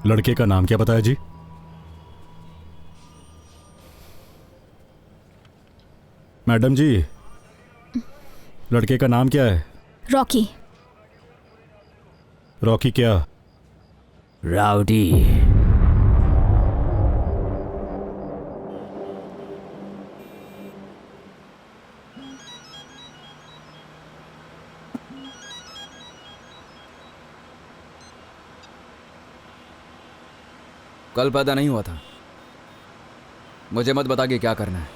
लड़के का नाम क्या बताया जी? मैडम जी, लड़के का नाम क्या है? रॉकी। रॉकी क्या? राउडी। कल पैदा नहीं हुआ था, मुझे मत बता कि क्या करना है।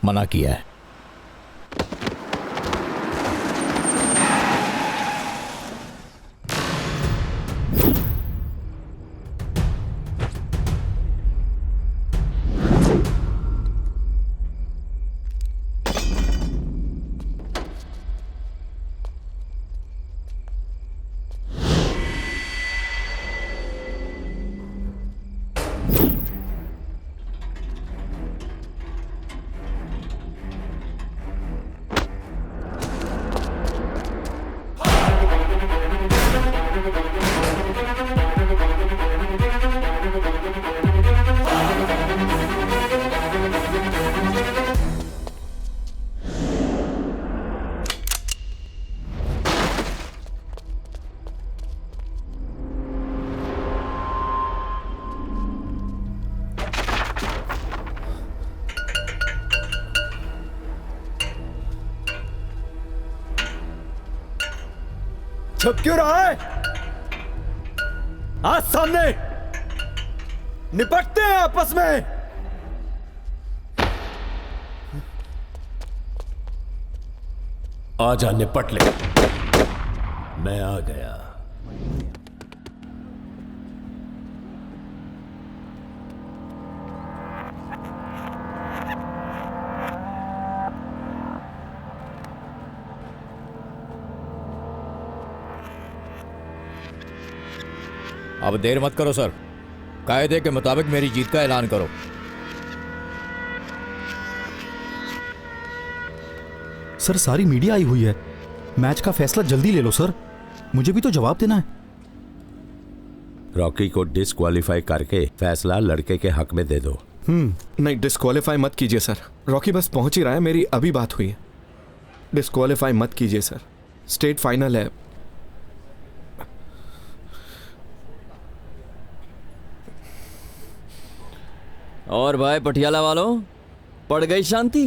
मना किया है। छुप क्यों रहा है? आज सामने निपटते हैं आपस में। आजा निपट ले। मैं आ गया। अब देर मत करो सर, कायदे के मुताबिक मेरी जीत का ऐलान करो। सर, सारी मीडिया आई हुई है। मैच का फैसला जल्दी ले लो सर, मुझे भी तो जवाब देना है। रॉकी को डिस्क्वालीफाई करके फैसला लड़के के हक में दे दो। नहीं, डिस्क्वालीफाई मत कीजिए सर। रॉकी बस पहुंच ही रहा है, मेरी अभी बात हुई है। डिस्क्वालीफाई मत कीजिए सर, स्टेट फाइनल है। और भाई पटियाला वालों, पड़ गई शांति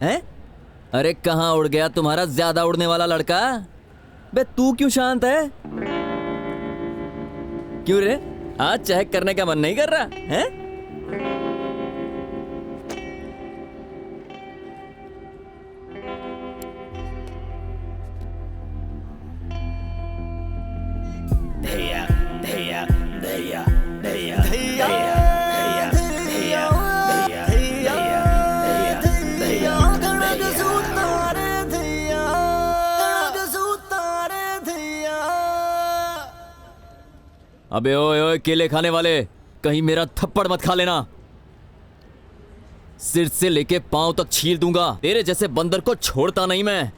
हैं? अरे कहाँ उड़ गया तुम्हारा ज्यादा उड़ने वाला लड़का? बे तू क्यों शांत है? क्यों रे, आज चेक करने का मन नहीं कर रहा है? धैया धैया धैया धैया धैया अबे ओए ओए केले खाने वाले, कहीं मेरा थप्पड़ मत खा लेना। सिर से लेके पांव तक छील दूंगा। तेरे जैसे बंदर को छोड़ता नहीं मैं।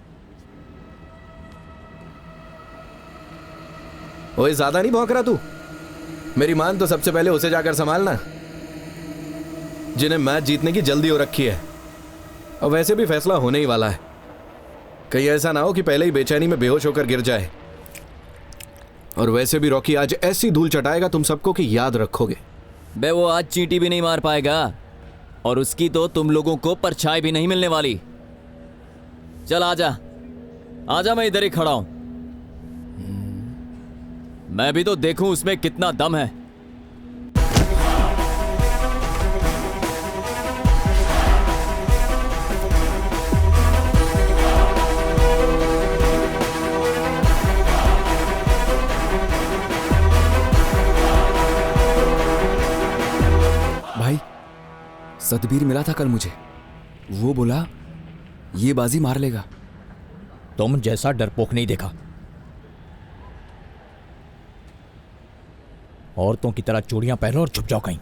ओए, ज्यादा नहीं भौंक रहा तू? मेरी मान तो सबसे पहले उसे जाकर संभालना, जिन्हें मैच जीतने की जल्दी हो रखी है। और वैसे भी फैसला होने ही वाला है। कहीं ऐसा ना हो कि पहले ही बेचैनी में बेहोश होकर गिर जाए। और वैसे भी रॉकी आज ऐसी धूल चटाएगा तुम सबको कि याद रखोगे। बे वो आज चींटी भी नहीं मार पाएगा, और उसकी तो तुम लोगों को परछाई भी नहीं मिलने वाली। चल आजा आजा, मैं इधर ही खड़ा हूं। मैं भी तो देखूं उसमें कितना दम है। भाई, सतबीर मिला था कल मुझे। वो बोला ये बाजी मार लेगा। तुम जैसा डरपोक नहीं देखा। औरतों की तरह चूड़ियां पहनो और छुप जाओ कहीं।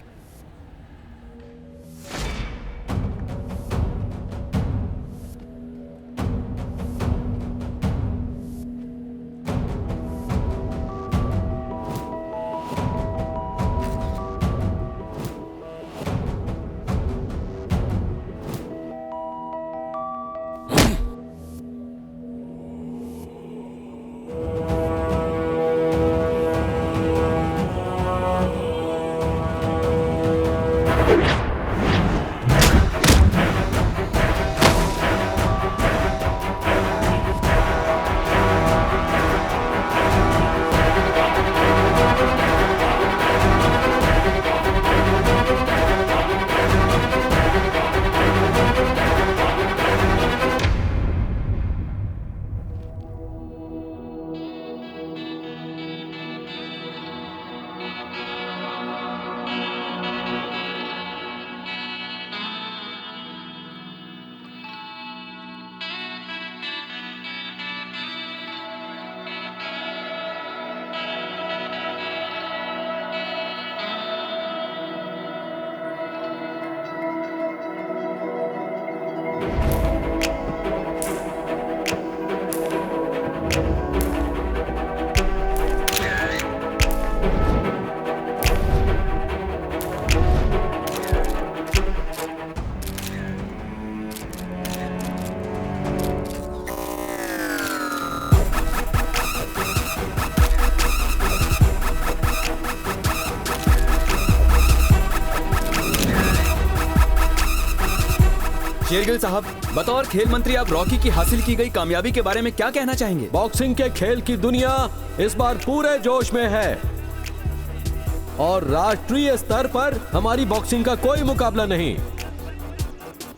शेरगिल साहब, बतौर खेल मंत्री आप रॉकी की हासिल की गई कामयाबी के बारे में क्या कहना चाहेंगे? बॉक्सिंग के खेल की दुनिया इस बार पूरे जोश में है और राष्ट्रीय स्तर पर हमारी बॉक्सिंग का कोई मुकाबला नहीं।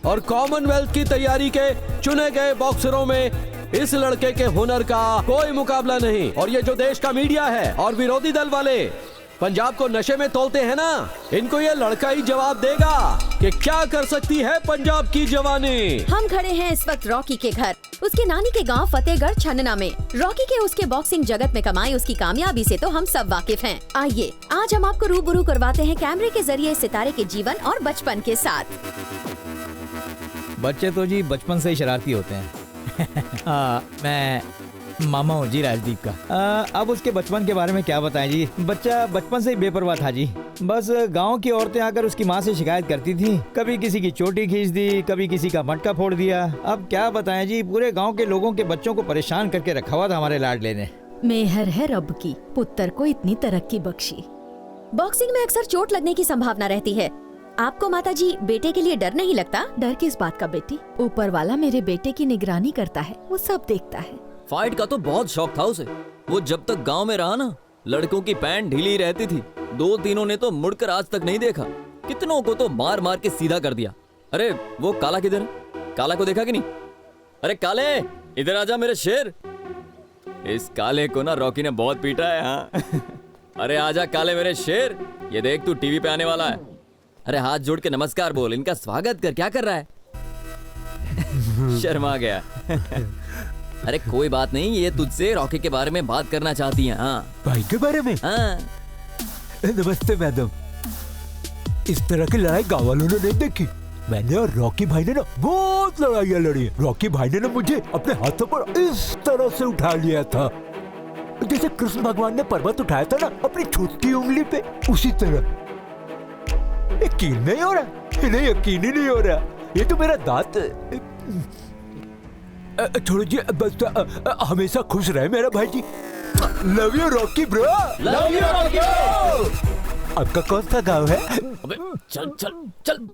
और कॉमनवेल्थ की तैयारी के चुने गए बॉक्सरों में इस लड़के के हुनर का कोई मुकाबला नहीं। और ये जो देश का मीडिया है और विरोधी दल वाले पंजाब को नशे में तोलते हैं ना, इनको ये लड़का ही जवाब देगा कि क्या कर सकती है पंजाब की जवानी। हम खड़े हैं इस वक्त रॉकी के घर, उसके नानी के गांव फतेहगढ़ छन्ना में। रॉकी के उसके बॉक्सिंग जगत में कमाई उसकी कामयाबी से तो हम सब वाकिफ हैं। आइए आज हम आपको रूबरू करवाते हैं कैमरे के जरिए सितारे के जीवन और बचपन के साथ। बच्चे तो जी बचपन से ही शरारती होते हैं। हाँ, मैं मामा हूँ जी राजदीप का। अब उसके बचपन के बारे में क्या बताएं जी। बच्चा बचपन से ही बेपरवाह था जी। बस गांव की औरतें आकर उसकी माँ से शिकायत करती थी, कभी किसी की चोटी खींच दी, कभी किसी का मटका फोड़ दिया। अब क्या बताएं जी, पूरे गाँव के लोगों के बच्चों को परेशान करके रखा हुआ था हमारे लाडले ने। मेहर है रब की, पुत्र को इतनी तरक्की बख्शी। बॉक्सिंग में अक्सर चोट लगने की संभावना रहती है। आपको माताजी बेटे के लिए डर नहीं लगता? डर किस बात का बेटी, ऊपर वाला मेरे बेटे की निगरानी करता है, वो सब देखता है। फाइट का तो बहुत शौक था उसे। वो जब तक गांव में रहा ना, लड़कों की पैंट ढीली रहती थी। 2-3 ने तो मुड़कर आज तक नहीं देखा। कितनों को तो मार मार के सीधा कर दिया। अरे वो काला किधर है? काला को देखा कि नहीं? अरे काले, इधर आजा मेरे शेर। इस काले को ना रॉकी ने बहुत पीटा है। हाँ अरे आजा काले मेरे शेर, ये देख तू टीवी पे आने वाला है। अरे हाथ जोड़ के नमस्कार बोल, इनका स्वागत कर। क्या कर रहा है? शर्मा गया। अरे कोई बात नहीं, ये तुझसे रॉकी के बारे में बात करना चाहती हैं। हाँ भाई के बारे में? हाँ। नमस्ते मैडम। इस तरह की लड़ाई गाँव वालों ने नहीं देखी। मैंने और रॉकी भाई ने ना बहुत लड़ाइयाँ लड़ी है। रॉकी भाई ने ना मुझे अपने हाथों पर इस तरह से उठा लिया था, जैसे कृष्ण भगवान ने पर्वत उठाया था ना अपनी छोटी उंगली पे, उसी तरह। यकीन नहीं हो रहा? इन्हें यकीन ही नहीं हो रहा। ये तो मेरा दांत। छोड़ो जी, बस हमेशा खुश रहे मेरा भाई जी। Love you Rocky bro. Love you Rocky. आपका कौन सा गांव है? अबे चल चल चल।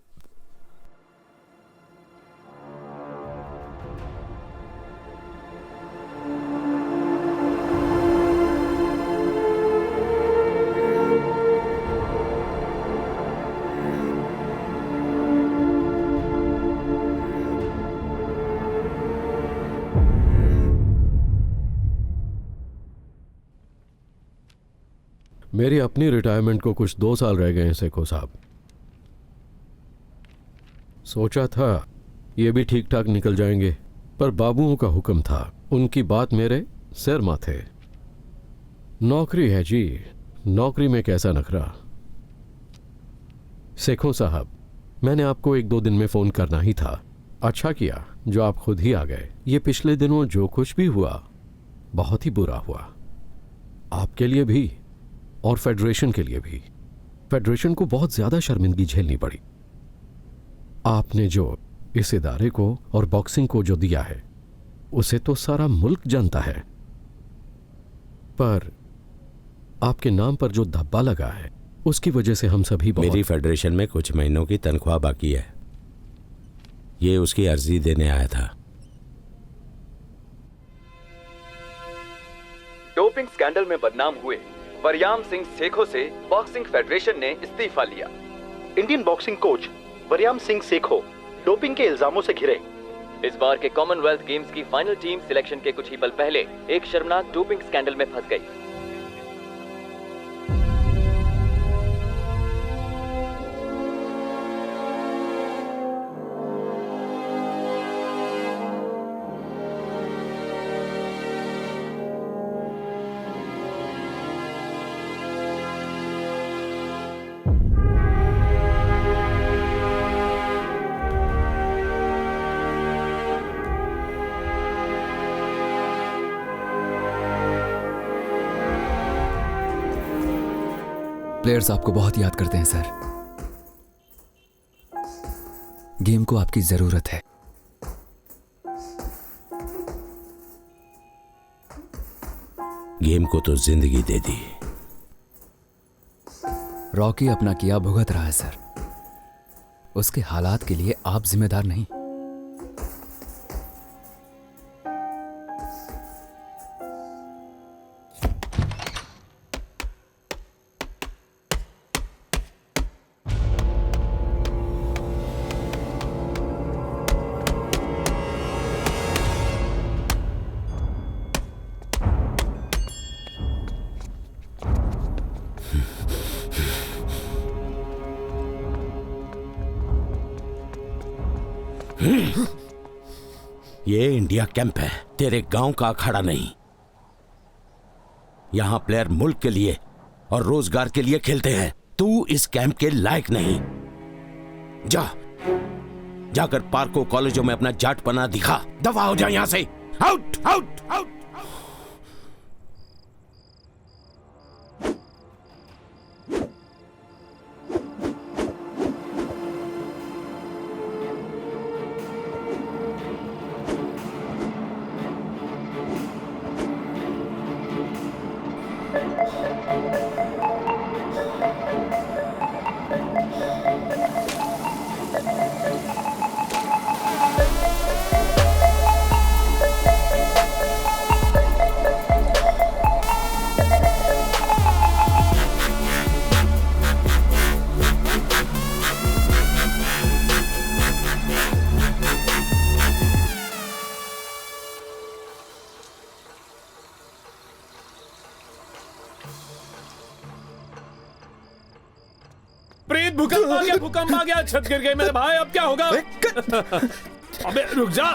मेरी अपनी रिटायरमेंट को कुछ 2 साल रह गए हैं सेखो साहब। सोचा था ये भी ठीक ठाक निकल जाएंगे, पर बाबुओं का हुक्म था, उनकी बात मेरे सिर माथे। नौकरी है जी, नौकरी में कैसा नखरा। सेखो साहब, मैंने आपको 1-2 दिन में फोन करना ही था। अच्छा किया जो आप खुद ही आ गए। ये पिछले दिनों जो कुछ भी हुआ बहुत ही बुरा हुआ, आपके लिए भी और फेडरेशन के लिए भी। फेडरेशन को बहुत ज्यादा शर्मिंदगी झेलनी पड़ी। आपने जो इस इदारे को और बॉक्सिंग को जो दिया है उसे तो सारा मुल्क जानता है, पर आपके नाम पर जो धब्बा लगा है उसकी वजह से हम सभी मेरी फेडरेशन में कुछ महीनों की तनख्वाह बाकी है, ये उसकी अर्जी देने आया था। डोपिंग स्कैंडल में बदनाम हुए वरयाम सिंह सेखो से बॉक्सिंग फेडरेशन ने इस्तीफा लिया। Indian boxing coach Varyam Singh Sekhon doping के इल्जामों से घिरे। इस बार के कॉमनवेल्थ गेम्स की फाइनल टीम सिलेक्शन के कुछ ही पल पहले एक शर्मनाक डोपिंग स्कैंडल में फंस गई। प्लेयर्स आपको बहुत याद करते हैं सर। गेम को आपकी जरूरत है। गेम को तो जिंदगी दे दी। रॉकी अपना किया भुगत रहा है सर। उसके हालात के लिए आप जिम्मेदार नहीं। ये इंडिया कैंप है, तेरे गांव का अखाड़ा नहीं। यहां प्लेयर मुल्क के लिए और रोजगार के लिए खेलते हैं। तू इस कैंप के लायक नहीं। जाकर पार्कों कॉलेजों में अपना जाटपना दिखा। दफा हो जा यहां से। Out out out. प्रीत, भूकंप आ गया, भूकंप आ गया, छत गिर गई मेरे भाई, अब क्या होगा? अबे रुक जा।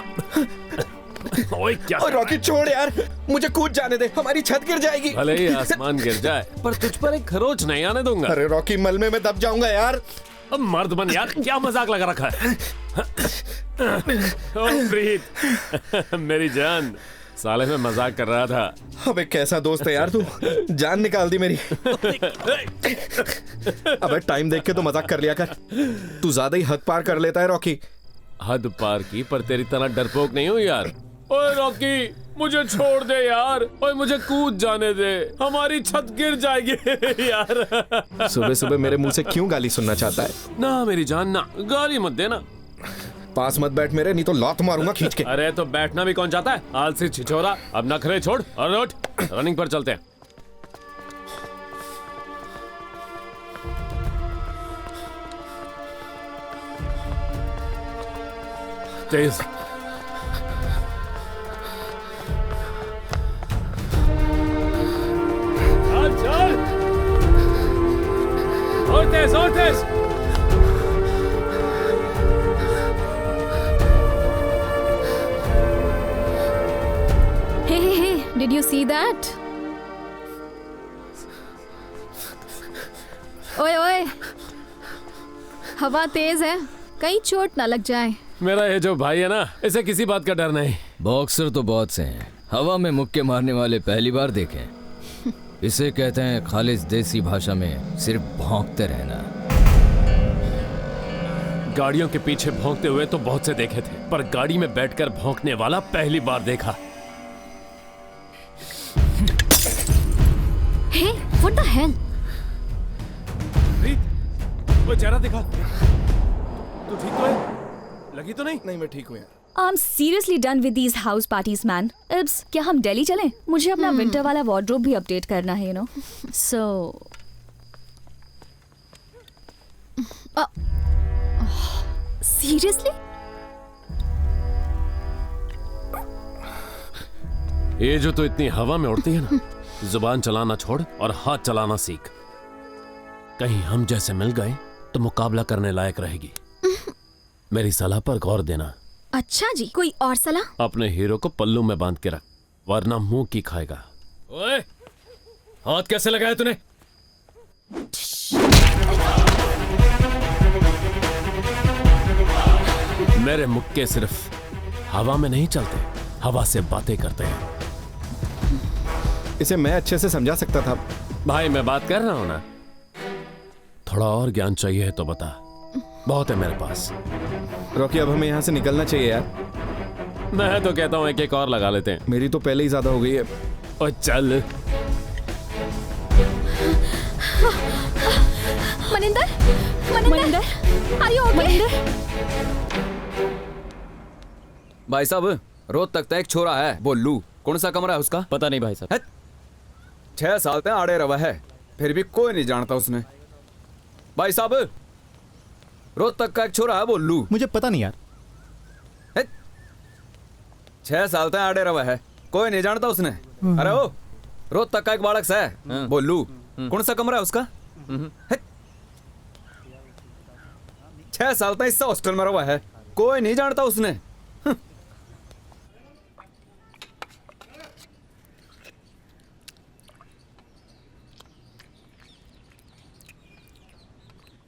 ओए क्या? रॉकी छोड़ यार, मुझे कूद जाने दे, हमारी छत गिर जाएगी। भले ही आसमान गिर जाए, पर तुझ पर एक खरोच नहीं आने दूंगा। अरे रॉकी, मलबे में दब जाऊंगा यार। अब मर्द बन यार, क्या मजाक लगा रखा है? ओ प्रीत, मेरी जान, साले में मजाक कर रहा था। अबे कैसा दोस्त है यार तू, जान निकाल दी मेरी। अबे टाइम देख के तो मजाक कर लिया कर, तू ज्यादा ही हद पार कर लेता है रॉकी। हद पार की, पर तेरी तरह डरपोक नहीं हूँ यार। ओए रॉकी, मुझे छोड़ दे यार, ओए मुझे कूद जाने दे, हमारी छत गिर जाएगी यार। सुबह सुबह मेरे मुंह से क्यों गाली सुनना चाहता है? ना मेरी जान, ना गाली मत देना। पास मत बैठ मेरे, नहीं तो लात मारूंगा खींच के। अरे तो बैठना भी कौन चाहता है? आलसी छिछोरा, अब नखरे छोड़ और उठ, रनिंग पर चलते हैं। तेज। चल और तेज, और तेज। Hey, did you see that? ओए ओए, हवा तेज है, कहीं चोट ना लग जाए। मेरा ये जो भाई है ना, इसे किसी बात का डर नहीं। बॉक्सर तो बहुत से हैं, हवा में मुक्के मारने वाले पहली बार देखे। इसे कहते हैं खालिस देसी भाषा में सिर्फ भौंकते रहना। गाड़ियों के पीछे भौंकते हुए तो बहुत से देखे थे, पर गाड़ी में बैठकर भौंकने वाला पहली बार देखा। Hey, what the hell? वो चेहरा दिखा। तू ठीक तो है? लगी तो नहीं? नहीं, मैं ठीक हूँ यार। I'm seriously done with these house parties, man. Ibs, क्या हम दिल्ली चलें? मुझे अपना विंटर वाला वार्डरोब भी अपडेट करना है, you know. So, seriously? ये जो तो इतनी हवा में उड़ती है ना, जुबान चलाना छोड़ और हाथ चलाना सीख। कहीं हम जैसे मिल गए तो मुकाबला करने लायक रहेगी। मेरी सलाह पर गौर देना। अच्छा जी, कोई और सलाह? अपने हीरो को पल्लू में बांध के रख, वरना मुंह की खाएगा। ओए, हाथ कैसे लगाया तूने? मेरे मुक्के सिर्फ हवा में नहीं चलते, हवा से बातें करते हैं। इसे मैं अच्छे से समझा सकता था। भाई मैं बात कर रहा हूं ना, थोड़ा और ज्ञान चाहिए तो बता, बहुत है मेरे पास। रॉकी, अब हमें यहाँ से निकलना चाहिए यार। मैं तो कहता हूँ एक और लगा लेते हैं। मेरी तो पहले ही ज्यादा हो गई है। और चल। Maninder, Maninder, are you okay? भाई साहब, रोज तक एक छोरा है, बोलू। कौन सा कमरा है उसका? पता नहीं भाई साहब। 6 साल तक आड़े रवा है, फिर भी कोई नहीं जानता उसने। भाई साहब, रोज तक का एक छोरा है, बोलू। मुझे पता नहीं यार। 6 साल तक आड़े रवा है, कोई नहीं जानता उसने। अरे ओ, रोज तक का एक बालक है, बोलू। कौन सा कमरा है उसका? 6 साल तक इस हॉस्टल में रवा है, कोई नहीं जानता उसने।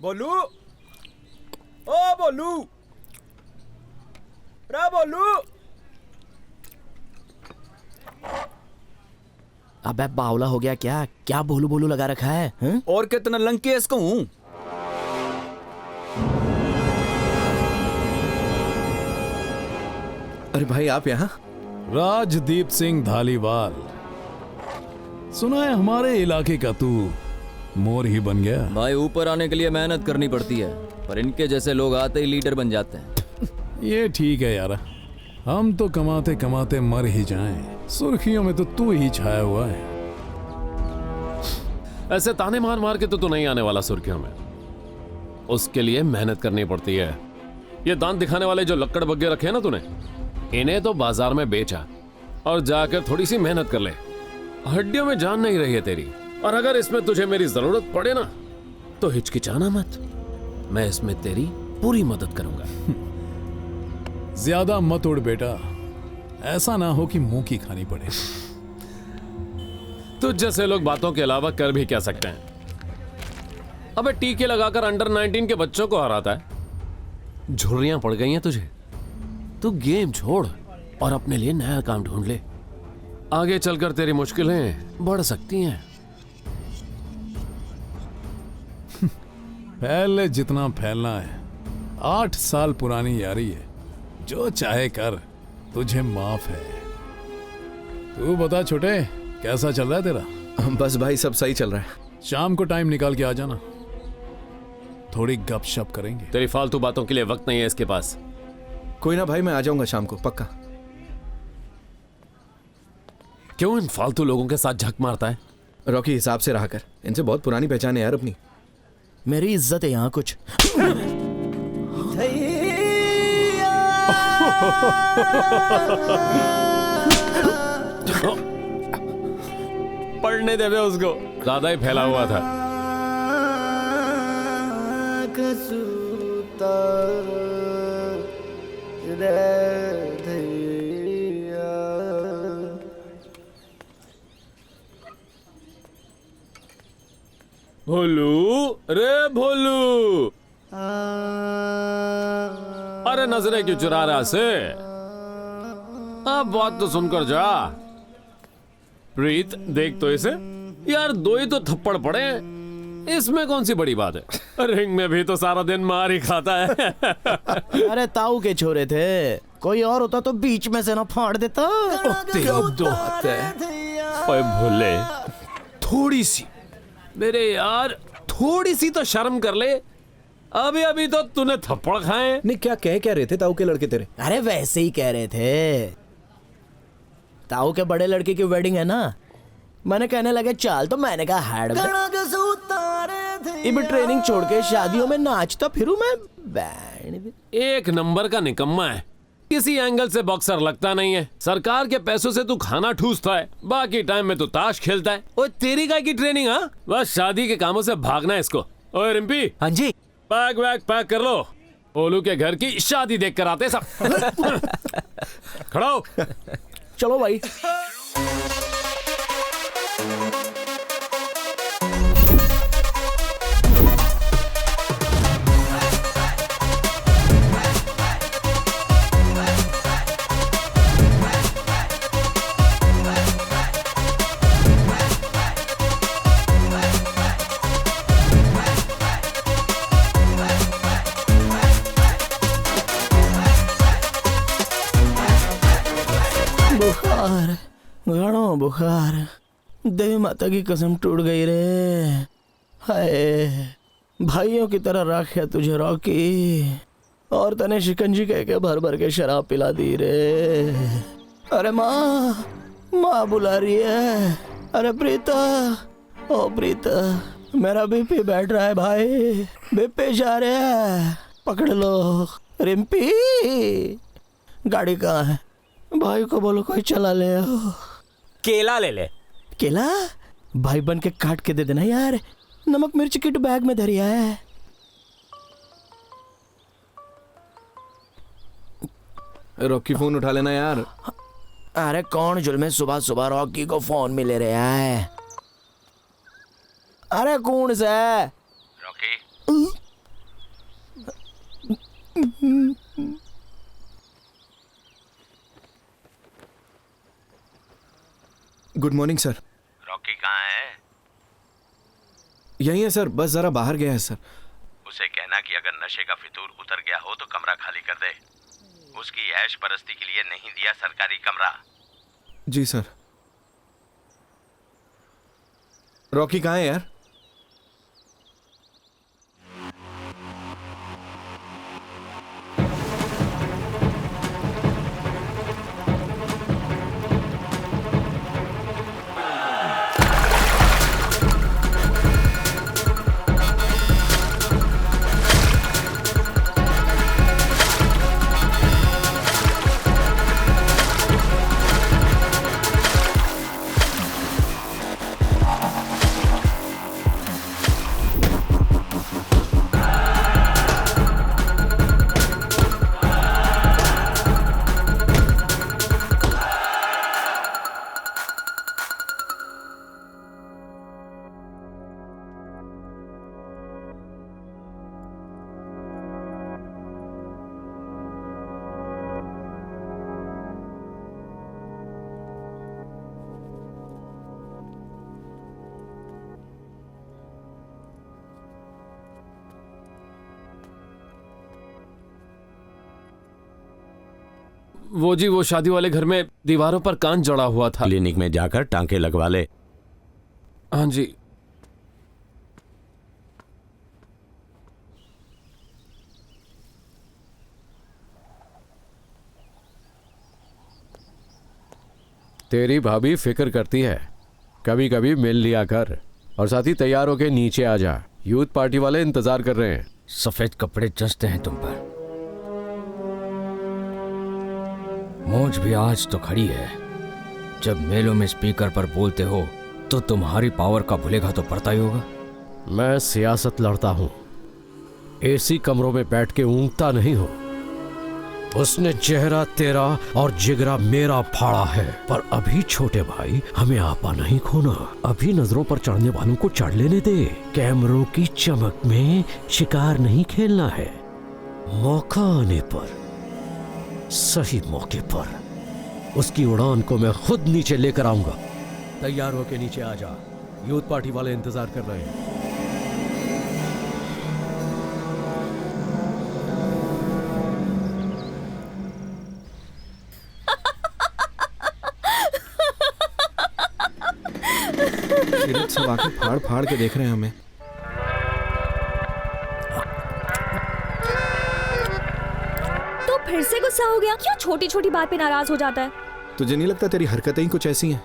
बोलू, ओ बोलू, रा बोलू। अबे बावला हो गया क्या? क्या बोलू बोलू लगा रखा है हैं? और कितना लंकी इसको हूं। अरे भाई आप यहाँ? राजदीप सिंह धालीवाल, सुना है हमारे इलाके का तू मोर ही बन गया। भाई ऊपर आने के लिए मेहनत करनी पड़ती है, पर इनके जैसे लोग आते ही लीडर बन जाते हैं। ये ठीक है यार, हम तो कमाते कमाते मर ही जाएं। सुर्खियों में तो तू ही छाया हुआ है। ऐसे ताने मार मार के तो तू नहीं आने वाला सुर्खियों में, उसके लिए मेहनत करनी पड़ती है। ये दांत दिखाने वाले जो लक्कड़ बग्गे रखे हैं ना तूने, इन्हें तो बाजार में बेचा और जाकर थोड़ी सी मेहनत कर ले। हड्डियों में जान नहीं रही है तेरी, और अगर इसमें तुझे मेरी जरूरत पड़े ना तो हिचकिचाना मत, मैं इसमें तेरी पूरी मदद करूंगा। ज्यादा मत उड़ बेटा, ऐसा ना हो कि मुंह की खानी पड़े। तुझ जैसे लोग बातों के अलावा कर भी क्या सकते हैं। अबे टीके लगाकर अंडर 19 के बच्चों को हराता है। झुर्रियां पड़ गई हैं तुझे, तू गेम छोड़ और अपने लिए नया काम ढूंढ ले। आगे चलकर तेरी मुश्किलें बढ़ सकती हैं। पहले जितना फैलना है, 8 साल पुरानी यारी है, जो चाहे कर, तुझे माफ है। तू बता छोटे, कैसा चल रहा है तेरा? बस भाई सब सही चल रहा है। शाम को टाइम निकाल के आ जाना, थोड़ी गपशप करेंगे। तेरी फालतू बातों के लिए वक्त नहीं है इसके पास। कोई ना भाई, मैं आ जाऊंगा शाम को पक्का। क्यों इन फालतू लोगों के साथ झक मारता है? रॉकी हिसाब से रहा कर, इनसे बहुत पुरानी पहचान है यार अपनी। मेरी इज्जत है यहाँ कुछ। पढ़ने देवे उसको, ज्यादा ही फैला हुआ था। भोलू, रे भोलू, अरे नजरें क्यों चुरा रहा से? अब बात तो सुनकर जा। प्रीत देख तो इसे यार, 2 ही तो थप्पड़ पड़े हैं, इसमें कौन सी बड़ी बात है। रिंग में भी तो सारा दिन मार ही खाता है। अरे ताऊ के छोरे थे, कोई और होता तो बीच में से ना फाड़ देता। ओए भोले, थोड़ी सी मेरे यार, थोड़ी सी तो शर्म कर ले। अभी अभी तो तूने थप्पड़ खाए। नहीं क्या कह क्या रहे थे ताऊ के लड़के तेरे? अरे वैसे ही कह रहे थे, ताऊ के बड़े लड़के की वेडिंग है ना, मैंने कहने लगे चाल, तो मैंने कहा हैड इब ट्रेनिंग छोड़ के शादियों में नाचता फिरूं मैं। बैंड एक नंबर का निकम्मा है, किसी एंगल से बॉक्सर लगता नहीं है। सरकार के पैसों से तू खाना ठूसता है, बाकी टाइम में तू ताश खेलता है। ओए तेरी काय की ट्रेनिंग? हाँ, बस शादी के कामों से भागना है इसको। ओए रिम्पी, हाँ जी, बैग वैग पैक कर लो, ओलू के घर की शादी देख कर आते सब। खड़ा हो। चलो भाई। बुखार, घणो बुखार, देवी माता की कसम टूट गई रे। हाय, भाइयों की तरह राख्या तुझे रॉकी, और तने शिकंजी कह के भर भर के शराब पिला दी रे। अरे माँ, माँ बुला रही है। अरे प्रीता, ओ प्रीता, मेरा बीपी बैठ रहा है भाई, बीपी जा रहा है, पकड़ लो। रिम्पी, गाड़ी कहाँ है? भाई को बोलो कोई चला ले। केला ले ले। केला? भाई बन के काट के दे देना यार, नमक मिर्च किट बैग में धरिया है। रॉकी फोन उठा लेना यार। अरे कौन जुल्मे सुबह सुबह रॉकी को फोन मिले रहा है? अरे कौन सा Rocky? Good morning sir. Rocky कहाँ है? यही है सर, बस जरा बाहर गया है सर। उसे कहना कि अगर नशे का फितूर उतर गया हो तो कमरा खाली कर दे। उसकी ऐश परस्ती के लिए नहीं दिया सरकारी कमरा। जी सर। रॉकी कहाँ है यार? वो जी, वो शादी वाले घर में दीवारों पर कांच जड़ा हुआ था। क्लिनिक में जाकर टांके लगवा ले। हाँ जी। तेरी भाभी फिक्र करती है, कभी कभी मिल लिया कर। और साथ ही तैयार होके नीचे आ जा, यूथ पार्टी वाले इंतजार कर रहे हैं। सफेद कपड़े जचते हैं तुम पर। मौज भी आज तो खड़ी है। जब मेलों में स्पीकर पर बोलते हो तो तुम्हारी पावर का भूलेगा तो पड़ता ही होगा। मैं सियासत लड़ता हूं, एसी कमरों में बैठ के ऊँगता नहीं हूं। उसने चेहरा तेरा और जिगरा मेरा फाड़ा है, पर अभी छोटे भाई हमें आपा नहीं खोना। अभी नजरों पर चढ़ने वालों को चढ़ लेने दे। कैमरों की चमक में शिकार नहीं खेलना है। मौका आने पर, सही मौके पर उसकी उड़ान को मैं खुद नीचे लेकर आऊंगा। तैयार होके नीचे आ जा, यूथ पार्टी वाले इंतजार कर रहे हैं। सब आके फाड़ फाड़ के देख रहे हैं हमें। तो फिर से गुस्सा हो गया? क्यों छोटी छोटी बात पे नाराज हो जाता है? तुझे नहीं लगता तेरी हरकतें ही कुछ ऐसी हैं?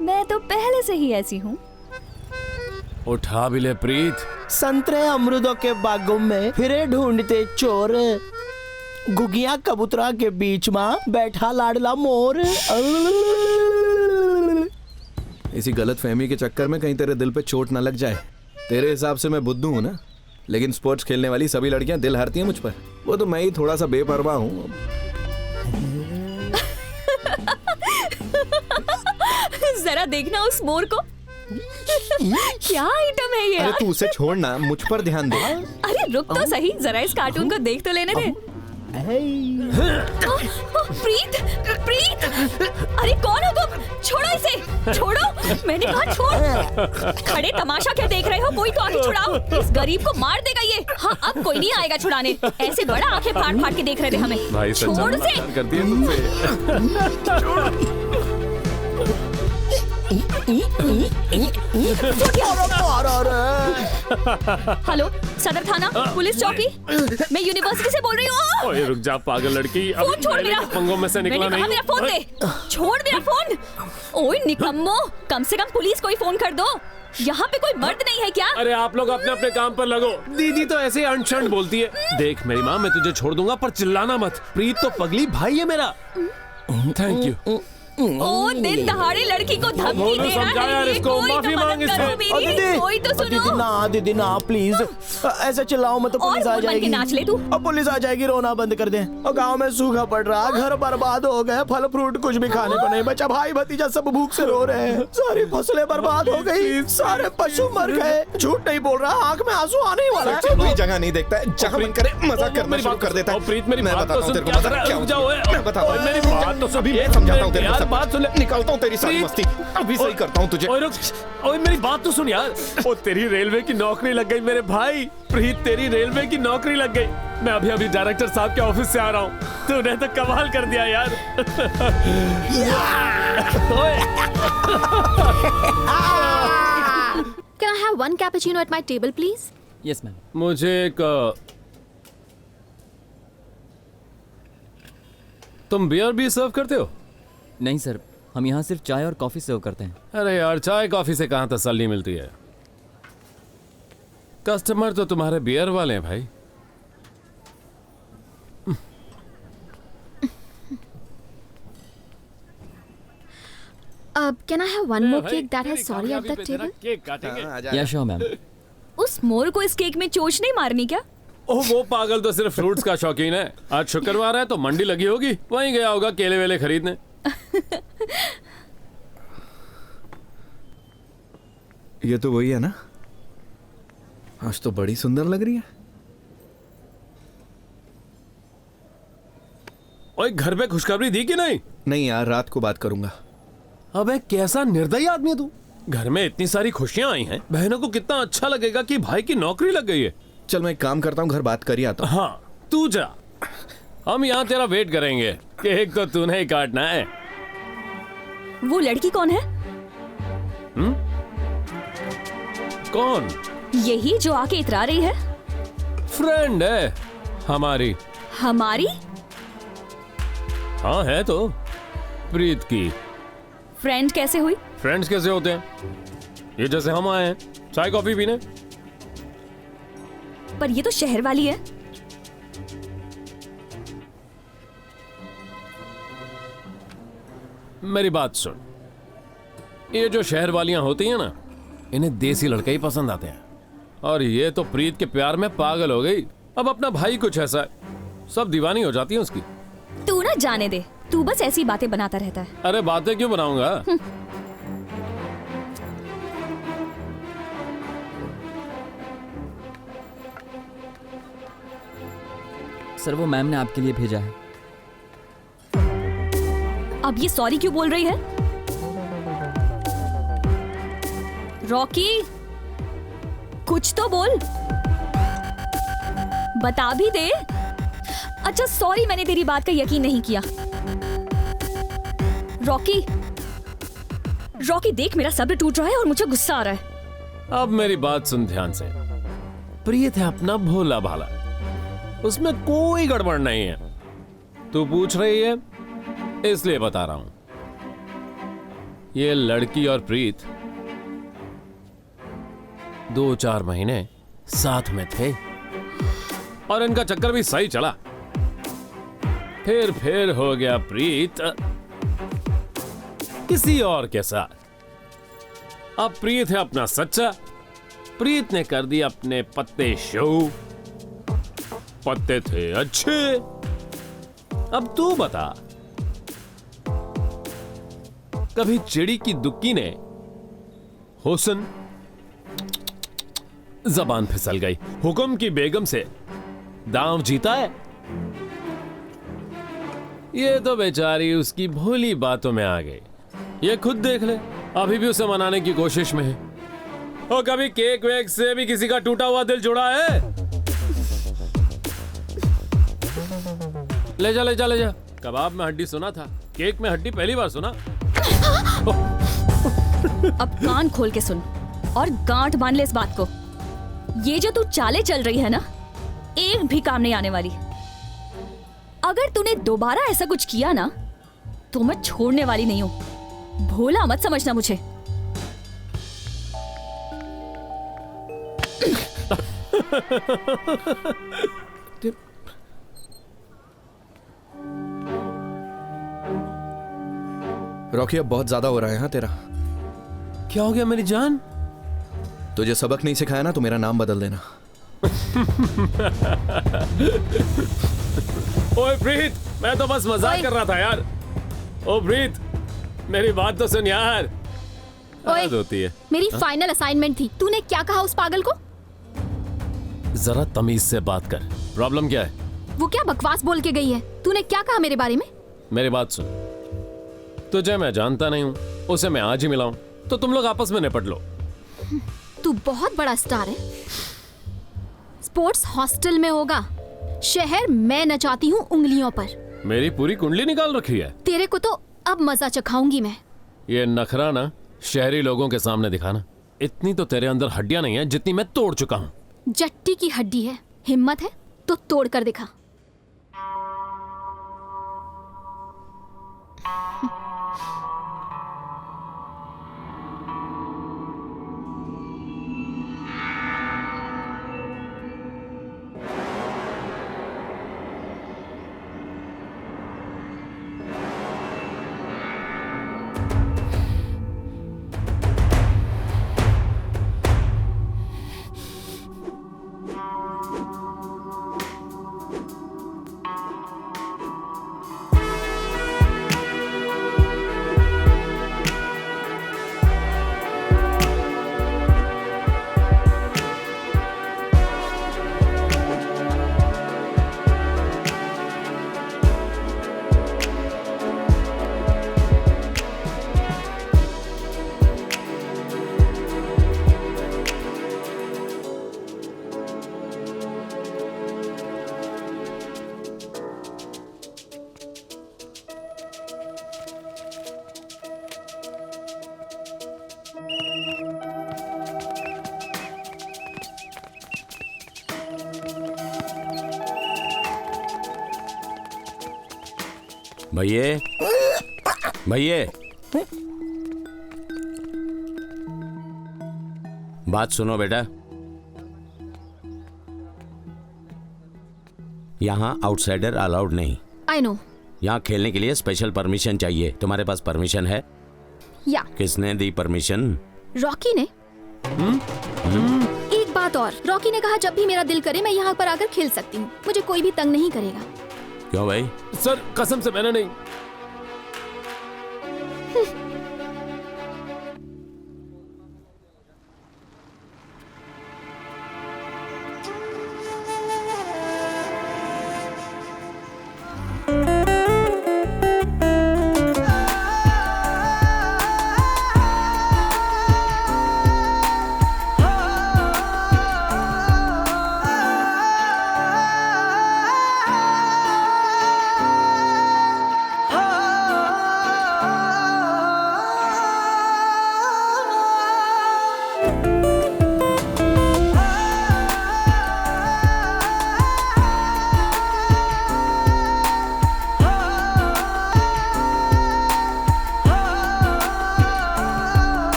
मैं तो पहले से ही ऐसी हूँ। उठा भी ले प्रीत। संतरे अमरूदों के बागों में फिरे ढूंढते चोर, गुगिया कबूतरा के बीच में बैठा लाडला मोर। इसी गलत फहमी के चक्कर में कहीं तेरे दिल पे चोट ना लग जाए। तेरे हिसाब से मैं बुद्धू हूँ ना, लेकिन स्पोर्ट्स खेलने वाली सभी लड़कियां दिल हारती हैं मुझ पर। वो तो मैं ही थोड़ा सा बेपरवाह हूँ। जरा देखना उस मोर को। क्या आइटम है ये? अरे तू उसे छोड़ना, मुझ पर ध्यान दे। अरे रुक तो सही, जरा इस कार्टून को देख तो लेने दे। प्रीत, प्रीत, अरे कौन हो तुम? छोड़ो इसे, छोड़ो। मैंने कहा छोड़। खड़े तमाशा क्या देख रहे हो? कोई तो आके छुड़ाओ। इस गरीब को मार देगा ये। हाँ, अब कोई नहीं आएगा छुड़ाने। ऐसे बड़ा आंखें फाड़ फाड़ के देख रहे थे हमें। छोड़ उसे। करती है तुमसे। हेलो, सदर थाना, पुलिस चौकी। मैं यूनिवर्सिटी से बोल रही हूँ। ओए रुक जा पागल लड़की, फोन छोड़ मेरा। पंगों में से निकला नहीं। मेरा फोन दे। छोड़ मेरा फोन। ओए निकम्मो, कम से कम पुलिस को ही फोन कर दो। यहाँ पे कोई मर्द नहीं है क्या? अरे आप लोग अपने अपने काम पर लगो। दीदी तो ऐसे अनशन बोलती है। देख मेरी माँ, मैं तुझे छोड़ दूंगा पर चिल्लाना मत। प्रीत तो पगली भाई है मेरा। Thank you. ओ दिन दहाड़े लड़की को धमकी दे रहा है ये, कोई तो मदद करो मेरी, कोई तो सुनो। दीदी ना प्लीज, ऐसे चिल्लाओ मत तो पुलिस आ जाएगी। नाच ले तू। अब पुलिस आ जाएगी, रोना बंद कर दे। और गांव में सूखा पड़ रहा, घर बर्बाद हो गए, फल फ्रूट कुछ भी खाने को नहीं बचा, भाई भतीजा सब भूख से रो रहे हैं, सारी फसलें बर्बाद हो गई, सारे पशु मर गए। झूठ नहीं बोल रहा, आंख में आंसू आने ही वाला है। कोई जगह नहीं देखता है, जहां मन करे मजाक करना शुरू कर देता है। प्रीत मेरी मैं बात बताता तो हूं सुन, तेरे को क्या मजाक क्या रुक जाओ, मैं बताता हूं, मेरी बात तो अभी मैं समझाता हूं तेरे को यार, सब। बात सुन ले। निकालता हूं तेरी सारी प्रीत, मस्ती, अभी सही करता हूं तुझे। ओए मेरी बात तो सुन यार। ओ तेरी रेलवे की नौकरी लग गई मेरे भाई। प्रीत तेरी रेलवे की नौकरी लग गई। मैं अभी अभी डायरेक्टर साहब के ऑफिस से आ रहा हूँ। तूने तो कमाल कर दिया यार। Can I have one cappuccino at my table, please? Yes ma'am. मुझे एक तुम बियर भी सर्व करते हो? नहीं सर, हम यहाँ सिर्फ चाय और कॉफी सर्व करते हैं। अरे यार, चाय कॉफी से कहाँ तसल्ली मिलती है। कस्टमर तो तुम्हारे बियर वाले हैं भाई। Can I have one more cake that has sorry at the table? Cake काटेंगे। या श्योर मैम। उस मोर को इस केक में चोच नहीं मारनी क्या? ओह वो पागल तो सिर्फ फ्रूट्स का शौकीन है। आज शुक्रवार है तो मंडी लगी होगी, वहीं गया होगा केले वेले खरीदने। ये तो वही है ना? आज तो बड़ी सुंदर लग रही है। ओए घर पे खुशखबरी दी कि नहीं? नहीं यार, रात को बात करूंगा। अबे कैसा निर्दयी आदमी है तू। घर में इतनी सारी खुशियां आई हैं, बहनों को कितना अच्छा लगेगा कि भाई की नौकरी लग गई है। चल मैं एक काम करता हूँ, घर बात कर ही आता हूँ। हाँ तू जा, हम यहाँ तेरा वेट करेंगे। केक तो तूने ही काटना है। वो लड़की कौन है? कौन? यही जो आके इतरा रही है। फ्रेंड है हमारी। हमारी? हाँ है तो। प्रीत की फ्रेंड कैसे हुई? फ्रेंड्स कैसे होते हैं? ये जैसे हम आए हैं चाय कॉफी पीने। पर ये तो शहर वाली है। मेरी बात सुन, ये जो शहर वालियां होती हैं ना, इन्हें देसी लड़के ही पसंद आते हैं। और ये तो प्रीत के प्यार में पागल हो गई। अब अपना भाई कुछ ऐसा है, सब दीवानी हो जाती है उसकी। तू ना जाने दे, तू बस ऐसी बातें बनाता रहता है। अरे बातें क्यों बनाऊंगा? सर वो मैम ने आपके लिए भेजा है। अब ये सॉरी क्यों बोल रही है? रॉकी कुछ तो बोल, बता भी दे। अच्छा सॉरी, मैंने तेरी बात का यकीन नहीं किया। रॉकी रॉकी देख, मेरा सब्र टूट रहा है और मुझे गुस्सा आ रहा है। अब मेरी बात सुन ध्यान से। प्रीत है अपना भोला भाला, उसमें कोई गड़बड़ नहीं है। तू पूछ रही है इसलिए बता रहा हूं। ये लड़की और प्रीत 2-4 महीने साथ में थे और इनका चक्कर भी सही चला। फिर हो गया प्रीत किसी और के साथ। अब प्रीत है अपना सच्चा। प्रीत ने कर दिया अपने पत्ते शो। पत्ते थे अच्छे। अब तू बता, कभी चिड़ी की दुक्की ने हुस्न, जबान फिसल गई, हुक्म की बेगम से दांव जीता है? ये तो बेचारी उसकी भोली बातों में आ गई। ये खुद देख ले, अभी भी उसे मनाने की कोशिश में है। और कभी केक वेक से भी किसी का टूटा हुआ दिल जुड़ा है? ले जा ले जा ले जा। कबाब में हड्डी सुना था, केक में हड्डी पहली बार सुना। अब कान खोल के सुन और गांठ बांध ले इस बात को। ये जो तू चाले चल रही है ना, एक भी काम नहीं आने वाली। अगर तूने दोबारा ऐसा कुछ किया ना, तो मैं छोड़ने वाली नहीं हूं। भोला मत समझना मुझे। रॉकी अब बहुत ज्यादा हो रहा है हाँ तेरा। क्या हो गया मेरी जान? तुझे सबक नहीं सिखाया ना तो मेरा नाम बदल देना। ओए प्रीत, मैं तो बस मजाक कर रहा था यार। ओ प्रीत, मेरी बात तो सुन यार। ओए, हद होती है। मेरी फाइनल असाइनमेंट थी, तूने क्या कहा उस पागल को? जरा तमीज से बात कर। प्रॉब्लम क्या है? वो क्या बकवास बोल के गई है? तूने क्या कहा मेरे बारे में? मेरी बात सुन, तुझे मैं जानता नहीं हूँ, उसे मैं आज ही मिला हूँ, तो तुम लोग आपस में निपट लो। तू बहुत बड़ा स्टार है। स्पोर्ट्स हॉस्टल में होगा, शहर मैं नचाती हूँ उंगलियों पर। मेरी पूरी कुंडली निकाल रखी है। तेरे को तो अब मजा चखाऊंगी मैं। ये नखरा ना शहरी लोगों के सामने दिखाना। इतनी तो तेरे अंदर हड्डियां नहीं है जितनी मैं तोड़ चुका हूँ। जट्टी की हड्डी है, हिम्मत है तो तोड़ कर दिखा। भैये, भैये, बात सुनो बेटा। यहाँ आउटसाइडर अलाउड नहीं। I know. यहाँ खेलने के लिए स्पेशल परमिशन चाहिए। तुम्हारे पास परमिशन है? या किसने दी परमिशन? रॉकी ने। एक बात और, रॉकी ने कहा जब भी मेरा दिल करे मैं यहाँ पर आकर खेल सकती हूँ, मुझे कोई भी तंग नहीं करेगा। क्यों भाई? सर कसम से मैंने नहीं।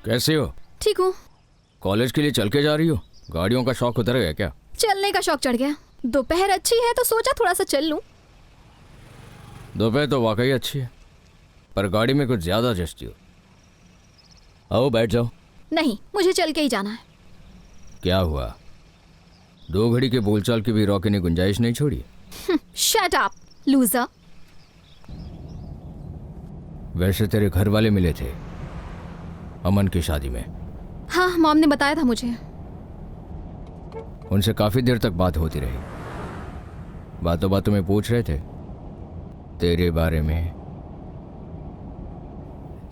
कैसे हो? ठीक हूँ। कॉलेज के लिए चल के जा रही हो? गाड़ियों का शौक उतर गया क्या? चलने का शौक चढ़ गया। दोपहर अच्छी है तो सोचा थोड़ा सा चल लूं। दोपहर तो वाकई अच्छी है, पर गाड़ी में कुछ ज्यादा जचती हो। आओ बैठ जाओ। नहीं, मुझे चल के ही जाना है। क्या हुआ? 2 घड़ी के बोलचाल की भी रॉकी ने गुंजाइश नहीं छोड़ी? Shut up loser. वैसे तेरे घर वाले मिले थे अमन की शादी में? हाँ, मॉम ने बताया था मुझे। उनसे काफी देर तक बात होती रही। बातों बातों में पूछ रहे थे तेरे बारे में।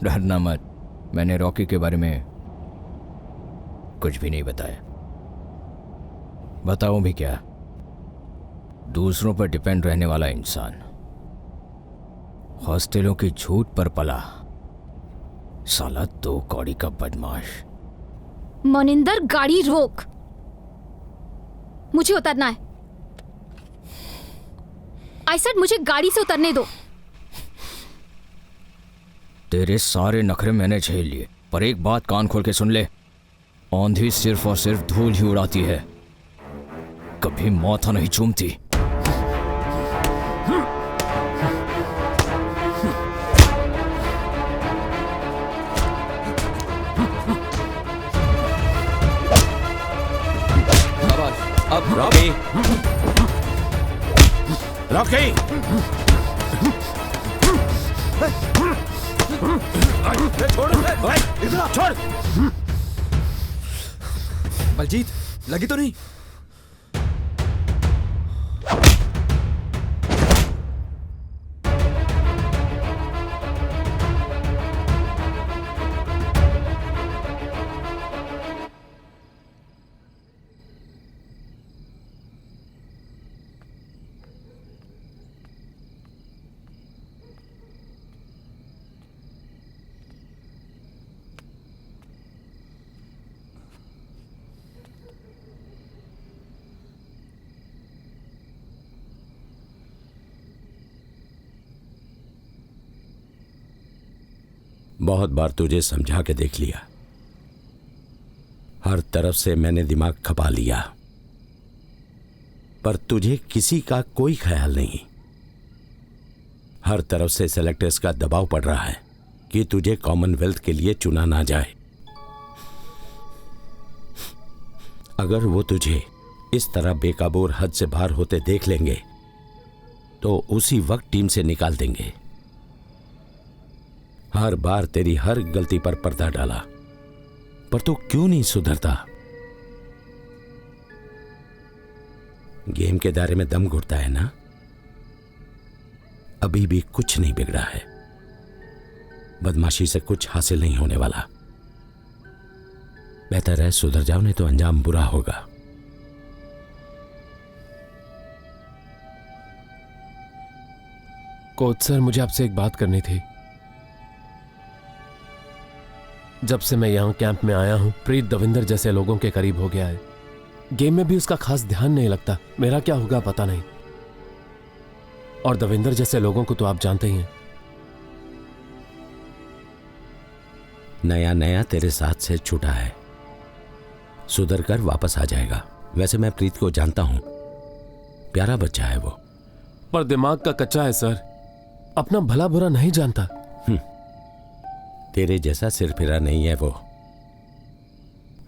डरना मत, मैंने रॉकी के बारे में कुछ भी नहीं बताया। बताऊं भी क्या? दूसरों पर डिपेंड रहने वाला इंसान, हॉस्टलों की झूठ पर पला साला 2 कौड़ी का बदमाश। मनिंदर, गाड़ी रोक, मुझे उतरना है। आई सेड मुझे गाड़ी से उतरने दो। तेरे सारे नखरे मैंने झेल लिए, पर एक बात कान खोल के सुन ले, आंधी सिर्फ और सिर्फ धूल ही उड़ाती है, कभी माथा नहीं चूमती। अब रॉकी, रॉकी, छोड़। बलजीत, लगी तो नहीं? बहुत बार तुझे समझा के देख लिया, हर तरफ से मैंने दिमाग खपा लिया, पर तुझे किसी का कोई ख्याल नहीं। हर तरफ से सेलेक्टर्स का दबाव पड़ रहा है कि तुझे कॉमनवेल्थ के लिए चुना ना जाए। अगर वो तुझे इस तरह बेकाबू और हद से बाहर होते देख लेंगे तो उसी वक्त टीम से निकाल देंगे। हर बार तेरी हर गलती पर पर्दा डाला, पर तू क्यों नहीं सुधरता? गेम के दायरे में दम घुटता है ना? अभी भी कुछ नहीं बिगड़ा है। बदमाशी से कुछ हासिल नहीं होने वाला। बेहतर है सुधर जाओ, नहीं तो अंजाम बुरा होगा। कोच सर, मुझे आपसे एक बात करनी थी। जब से मैं यहां कैंप में आया हूं, प्रीत दविंदर जैसे लोगों के करीब हो गया है। गेम में भी उसका खास ध्यान नहीं लगता। मेरा क्या होगा पता नहीं। और दविंदर जैसे लोगों को तो आप जानते ही हैं। नया नया तेरे साथ से छूटा है, सुधर कर वापस आ जाएगा। वैसे मैं प्रीत को जानता हूं, प्यारा बच्चा है वो, पर दिमाग का कच्चा है सर, अपना भला बुरा नहीं जानता। तेरे जैसा सिर फिरा नहीं है वो।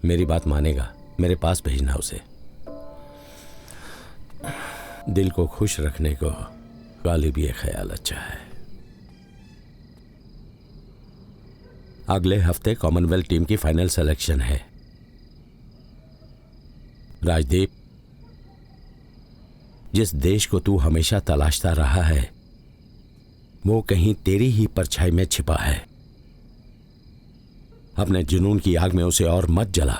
मेरी बात मानेगा, मेरे पास भेजना उसे। दिल को खुश रखने को गालिब ये ख्याल अच्छा है। अगले हफ्ते कॉमनवेल्थ टीम की फाइनल सिलेक्शन है। राजदीप, जिस देश को तू हमेशा तलाशता रहा है वो कहीं तेरी ही परछाई में छिपा है। अपने जुनून की आग में उसे और मत जला।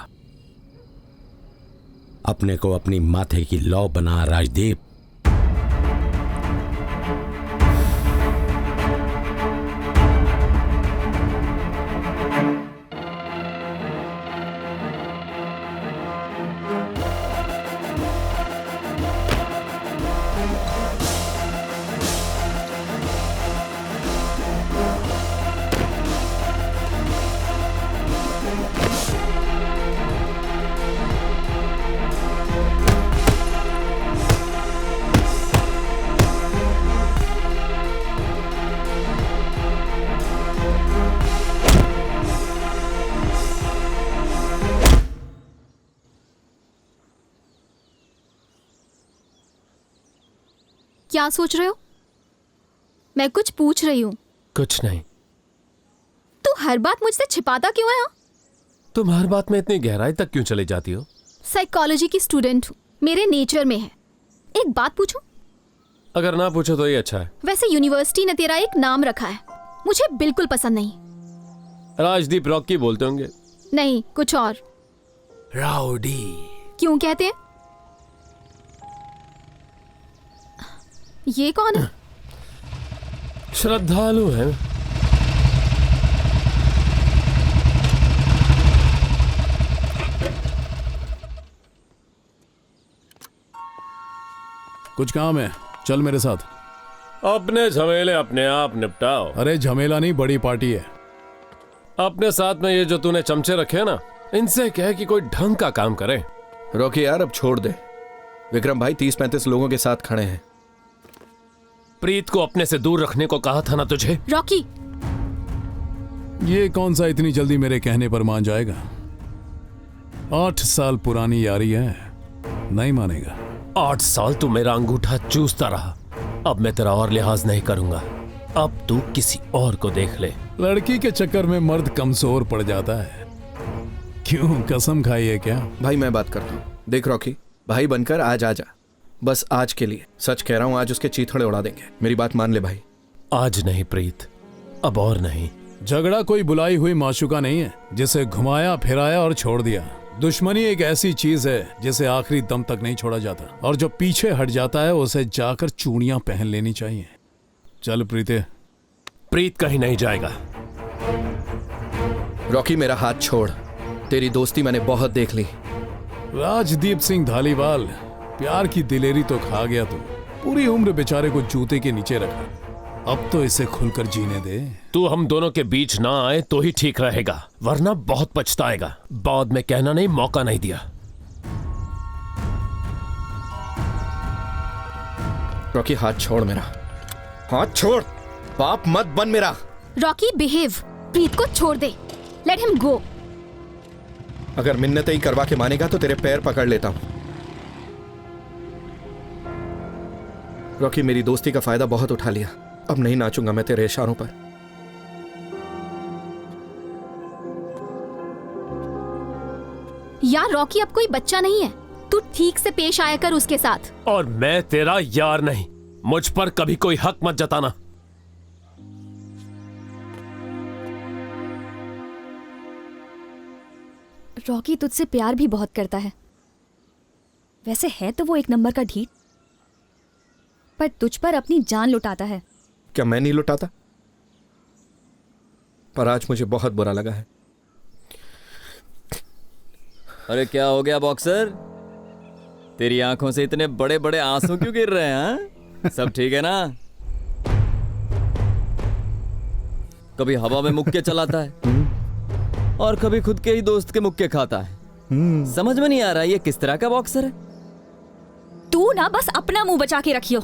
अपने को अपनी माथे की लौ बना राजदीप। क्या सोच रहे हो? मैं कुछ पूछ रही हूँ। कुछ नहीं। तू हर बात मुझसे छिपाता क्यों है? तुम हर बात में इतनी गहराई तक क्यों चली जाती हो? साइकोलॉजी की स्टूडेंट हूँ, मेरे नेचर में है। एक बात पूछूं? अगर ना पूछो तो ये अच्छा है। वैसे यूनिवर्सिटी ने तेरा एक नाम रखा है, मुझे बिल्कुल पसंद नहीं। राजदीप रॉकी बोलते होंगे। नहीं, कुछ और। राउडी। क्यों कहते हैं? ये कौन है? श्रद्धालु है। कुछ काम है, चल मेरे साथ। अपने झमेले अपने आप निपटाओ। अरे झमेला नहीं, बड़ी पार्टी है। अपने साथ में ये जो तूने चमचे रखे हैं ना, इनसे कह कि कोई ढंग का काम करे। रॉकी यार अब छोड़ दे। विक्रम भाई 30-35 लोगों के साथ खड़े हैं। प्रीत को अपने से दूर रखने को कहा था ना तुझे। रॉकी, ये कौन सा इतनी जल्दी मेरे कहने पर मान जाएगा? 8 साल पुरानी यारी है, नहीं मानेगा। 8 साल तू मेरा अंगूठा चूसता रहा, अब मैं तेरा और लिहाज नहीं करूंगा। अब तू किसी और को देख ले। लड़की के चक्कर में मर्द कमजोर पड़ जाता है। क्यों, कसम खाई है क्या? भाई मैं बात करता हूँ। देख रॉकी, भाई बनकर आज आ जा, बस आज के लिए। सच कह रहा हूँ, आज उसके चीथड़े उड़ा देंगे। मेरी बात मान ले भाई। आज नहीं प्रीत, अब और नहीं। झगड़ा कोई बुलाई हुई माशूका नहीं है जिसे घुमाया फिराया और छोड़ दिया। दुश्मनी एक ऐसी चीज है जिसे आखिरी दम तक नहीं छोड़ा जाता, और जो पीछे हट जाता है उसे जाकर चूड़ियां पहन लेनी चाहिए। चल प्रीते। प्रीत कहीं नहीं जाएगा। रॉकी मेरा हाथ छोड़, तेरी दोस्ती मैंने बहुत देख ली। राजदीप सिंह धालीवाल, प्यार की दिलेरी तो खा गया तू। पूरी उम्र बेचारे को जूते के नीचे रखा, अब तो इसे खुलकर जीने दे। तू हम दोनों के बीच ना आए तो ही ठीक रहेगा, वरना बहुत पछताएगा। बाद में कहना नहीं मौका नहीं दिया। रॉकी हाथ छोड़ मेरा, हाथ छोड़। पाप मत बन मेरा। Rocky behave. प्रीत को छोड़ दे, लेट हिम गो। अगर मिन्नतें ही करवा के मानेगा तो तेरे पैर पकड़ लेता हूं। रॉकी मेरी दोस्ती का फायदा बहुत उठा लिया, अब नहीं नाचूंगा मैं तेरे इशारों पर। यार रॉकी अब कोई बच्चा नहीं है, तू ठीक से पेश आया कर उसके साथ। और मैं तेरा यार नहीं, मुझ पर कभी कोई हक मत जताना। रॉकी तुझसे प्यार भी बहुत करता है। वैसे है तो वो एक नंबर का ढीठ, पर तुझ पर अपनी जान लुटाता है। क्या मैं नहीं लुटाता? पर आज मुझे बहुत बुरा लगा है। अरे क्या हो गया बॉक्सर, तेरी आंखों से इतने बड़े बड़े आंसू क्यों गिर रहे हैं? सब ठीक है ना? कभी हवा में मुक्के चलाता है और कभी खुद के ही दोस्त के मुक्के खाता है। समझ में नहीं आ रहा ये किस तरह का बॉक्सर है। तू ना बस अपना मुंह बचा के रखियो,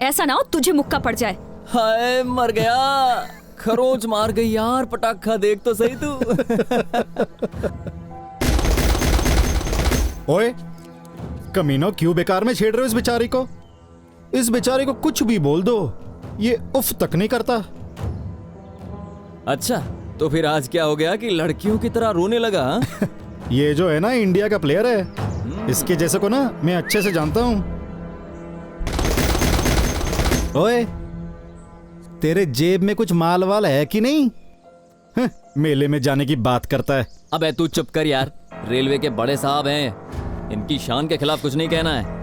ऐसा ना हो तुझे मुक्का पड़ जाए। हाय मर गया, खरोंच मार गई यार। पटाखा देख तो सही तू। ओए कमीनो, क्यों बेकार में छेड़ रहे हो इस बेचारी को? इस बेचारे को कुछ भी बोल दो, ये उफ तक नहीं करता। अच्छा तो फिर आज क्या हो गया कि लड़कियों की तरह रोने लगा? ये जो है ना इंडिया का प्लेयर है, इसके जैसे को ना मैं अच्छे से जानता हूं। ओए तेरे जेब में कुछ माल वाल है कि नहीं? मेले में जाने की बात करता है। अबे तू चुप कर यार, रेलवे के बड़े साहब हैं, इनकी शान के खिलाफ कुछ नहीं कहना है।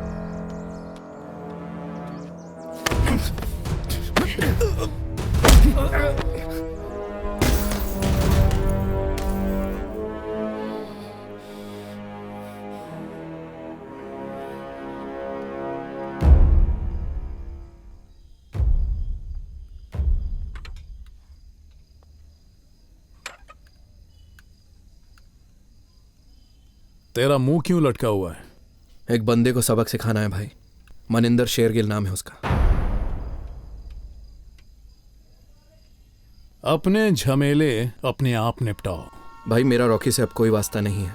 तेरा मुंह क्यों लटका हुआ है? एक बंदे को सबक सिखाना है भाई। मनिंदर शेरगिल नाम है उसका। अपने झमेले अपने आप निपटाओ। भाई मेरा रॉकी से अब कोई वास्ता नहीं है।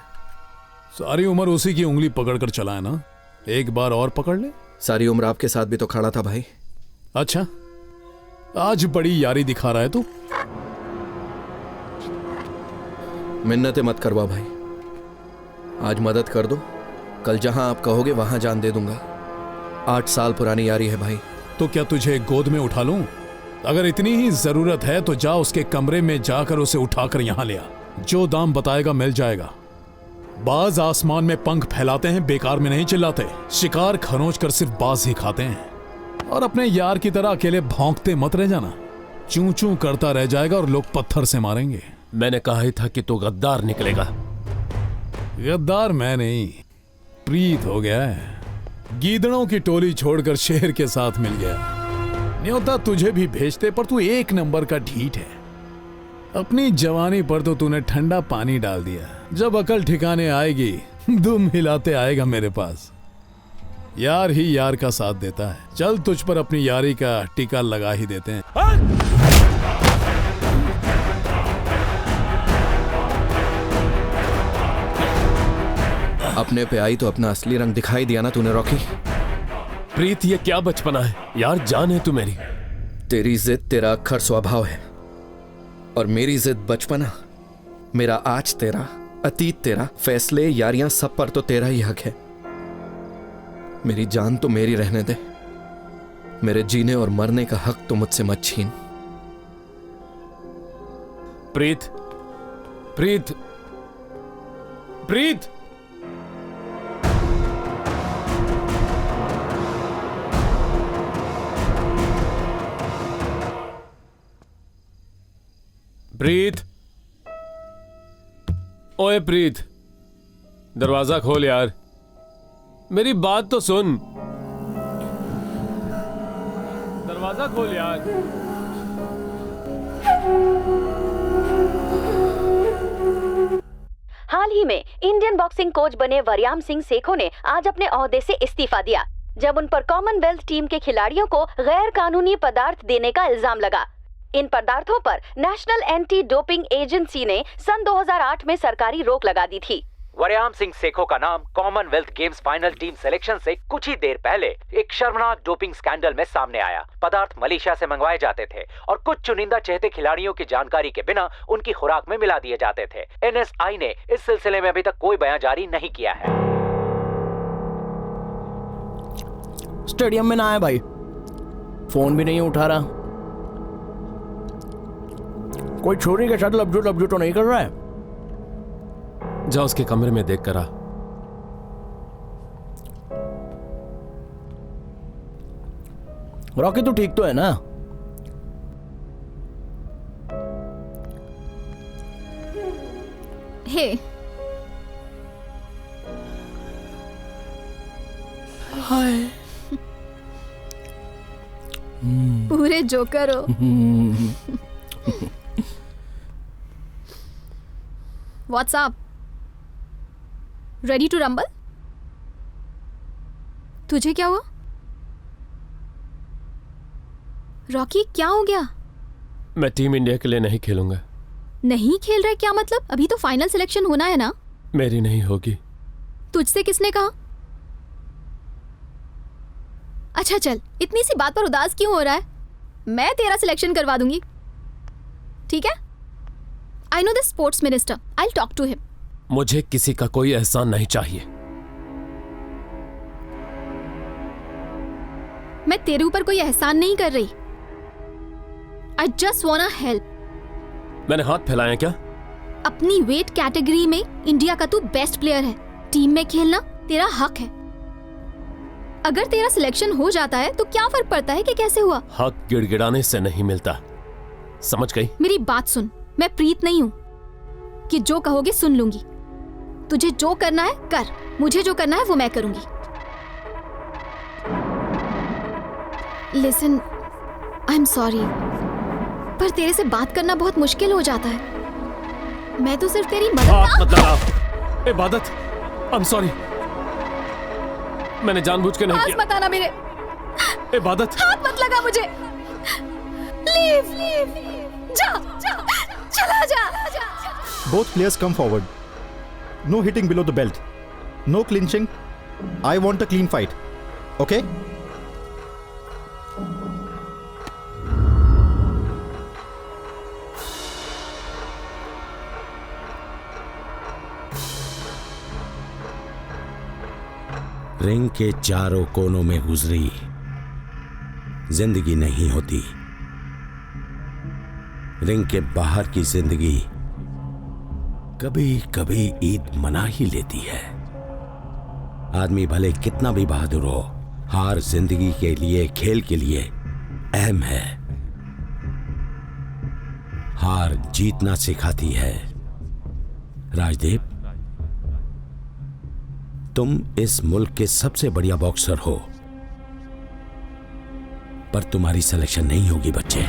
सारी उम्र उसी की उंगली पकड़कर चला है ना, एक बार और पकड़ ले। सारी उम्र आपके साथ भी तो खड़ा था भाई। अच्छा, आज बड़ी यारी दिखा रहा है तू। मिन्नतें मत करवा भाई, आज मदद कर दो, कल जहां आप कहोगे वहां जान दे दूंगा। 8 साल पुरानी यारी है भाई। तो क्या तुझे गोद में उठा लूं? अगर इतनी ही जरूरत है तो जा उसके कमरे में जाकर उसे उठाकर यहां ले आ। जो दाम बताएगा मिल जाएगा। बाज आसमान में पंख फैलाते हैं, बेकार में नहीं चिल्लाते। शिकार खरोंच कर सिर्फ बाज ही खाते हैं। और अपने यार की तरह अकेले भौंकते मत रह जाना, चूं चूं करता रह जाएगा और लोग पत्थर से मारेंगे। मैंने कहा ही था कि तू गद्दार निकलेगा। गद्दार मैं नहीं, प्रीत हो गया है। गीदड़ों की टोली छोड़कर शेर के साथ मिल गया। न्योता तुझे भी भेजते, पर तू एक नंबर का ढीठ है। अपनी जवानी पर तो तूने ठंडा पानी डाल दिया। जब अकल ठिकाने आएगी दुम हिलाते आएगा मेरे पास। यार ही यार का साथ देता है। चल तुझ पर अपनी यारी का टीका लगा ही देते हैं। अपने पे आई तो अपना असली रंग दिखाई दिया ना तूने रॉकी। प्रीत ये क्या बचपना है यार, जान है तू मेरी। तेरी जिद तेरा अक्खर स्वभाव है और मेरी जिद बचपना। मेरा आज तेरा, अतीत तेरा, फैसले यारियां सब पर तो तेरा ही हक है। मेरी जान तो मेरी रहने दे। मेरे जीने और मरने का हक तो मुझसे मत छीन। प्रीत, प्रीत, प्रीत। प्रीत, ओए प्रीत, दरवाजा खोल यार, मेरी बात तो सुन। दरवाजा खोल यार। हाल ही में इंडियन बॉक्सिंग कोच बने वरयाम सिंह सेखो ने आज अपने ओहदे से इस्तीफा दिया, जब उन पर कॉमनवेल्थ टीम के खिलाड़ियों को गैर कानूनी पदार्थ देने का इल्जाम लगा। इन पदार्थों पर नेशनल एंटी डोपिंग एजेंसी ने सन 2008 में सरकारी रोक लगा दी थी। वरयाम सिंह सेखो का नाम Commonwealth games final team selection से कुछ ही देर पहले एक शर्मनाक डोपिंग स्कैंडल में सामने आया। पदार्थ मलेशिया से मंगवाए जाते थे और कुछ चुनिंदा चहेते खिलाड़ियों की जानकारी के बिना उनकी खुराक में मिला दिए जाते थे। एनएसआई ने इस सिलसिले में अभी तक कोई बयान जारी नहीं किया है। स्टेडियम में ना आए भाई, फोन भी नहीं उठा रहा। कोई छोरी के साथ लब्जू तो नहीं कर रहा है? जा उसके कमरे में देख कर आ। रॉकी तू ठीक तो है ना? हे हाय पूरे जोकर हो। What's up? Ready to rumble? तुझे क्या हुआ? रॉकी क्या हो गया? मैं टीम इंडिया के लिए नहीं खेलूंगा। नहीं खेल रहा है क्या मतलब? अभी तो फाइनल सिलेक्शन होना है ना? मेरी नहीं होगी। तुझसे किसने कहा? अच्छा चल, इतनी सी बात पर उदास क्यों हो रहा है? मैं तेरा सिलेक्शन करवा दूंगी, ठीक है? I know the sports minister. I'll talk to him. मुझे किसी का कोई एहसान नहीं चाहिए। मैं तेरे ऊपर कोई एहसान नहीं कर रही। I just wanna help. मैंने हाथ फैलाया क्या? अपनी वेट कैटेगरी में इंडिया का तू बेस्ट प्लेयर है। टीम में खेलना तेरा हक है। अगर तेरा सिलेक्शन हो जाता है तो क्या फर्क पड़ता है कि कैसे हुआ? हक गिड़गिड़ाने से नहीं मिलता, समझ गई? मेरी बात सुन, मैं प्रीत नहीं हूं कि जो कहोगे सुन लूंगी। तुझे जो करना है कर, मुझे जो करना है वो मैं करूंगी। लिसन, आई एम सॉरी, पर तेरे से बात करना बहुत मुश्किल हो जाता है। मैं तो सिर्फ तेरी हाथ मत लगा। इबादत, आई एम सॉरी, मैंने जानबूझ के नहीं किया। मत आना मेरे। इबादत, हाथ मत लगा मुझे। लीव, जा, चला जा। Both players come forward. No hitting below the belt. No clinching. I want a clean fight. Okay? Ring के चारों कोनों में गुजरी जिंदगी नहीं होती। रिंग के बाहर की जिंदगी कभी कभी ईद मना ही लेती है। आदमी भले कितना भी बहादुर हो, हार जिंदगी के लिए, खेल के लिए अहम है। हार जीतना सिखाती है। राजदीप, तुम इस मुल्क के सबसे बढ़िया बॉक्सर हो। पर तुम्हारी सिलेक्शन नहीं होगी बच्चे।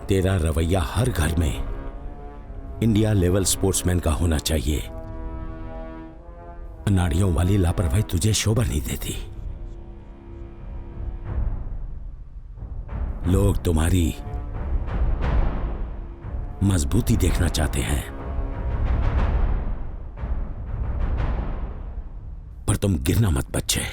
तेरा रवैया हर घर में इंडिया लेवल स्पोर्ट्समैन का होना चाहिए। अनाड़ियों वाली लापरवाही तुझे शोभा नहीं देती। लोग तुम्हारी मजबूती देखना चाहते हैं, पर तुम गिरना मत बच्चे।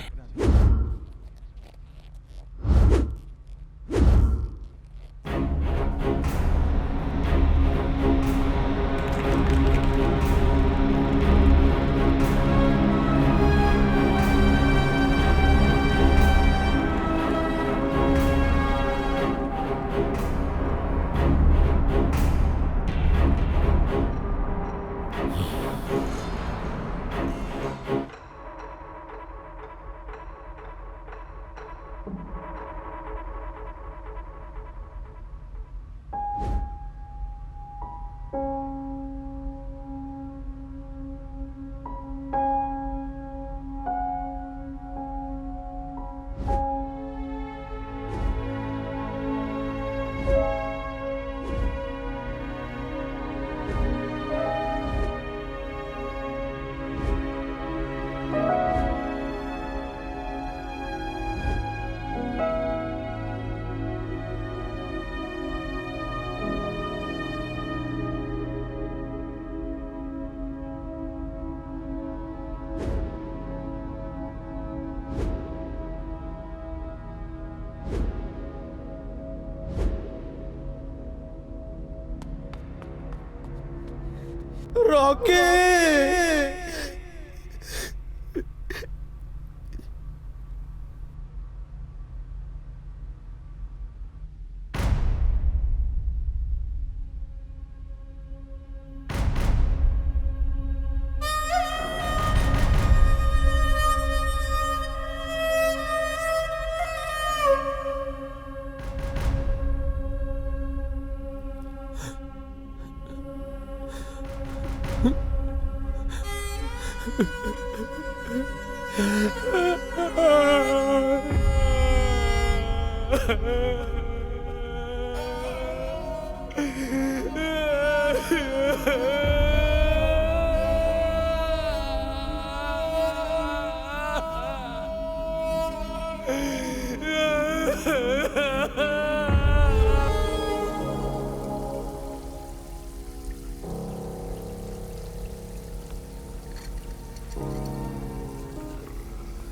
रॉकी!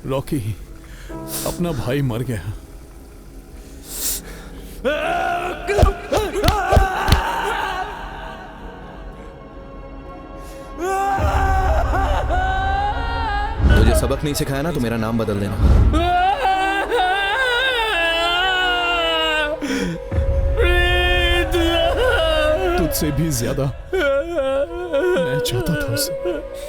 रॉकी, अपना भाई मर गया। तुझे सबक नहीं सिखाया ना तो मेरा नाम बदल देना। तुझसे भी ज्यादा मैं चाहता था उसे।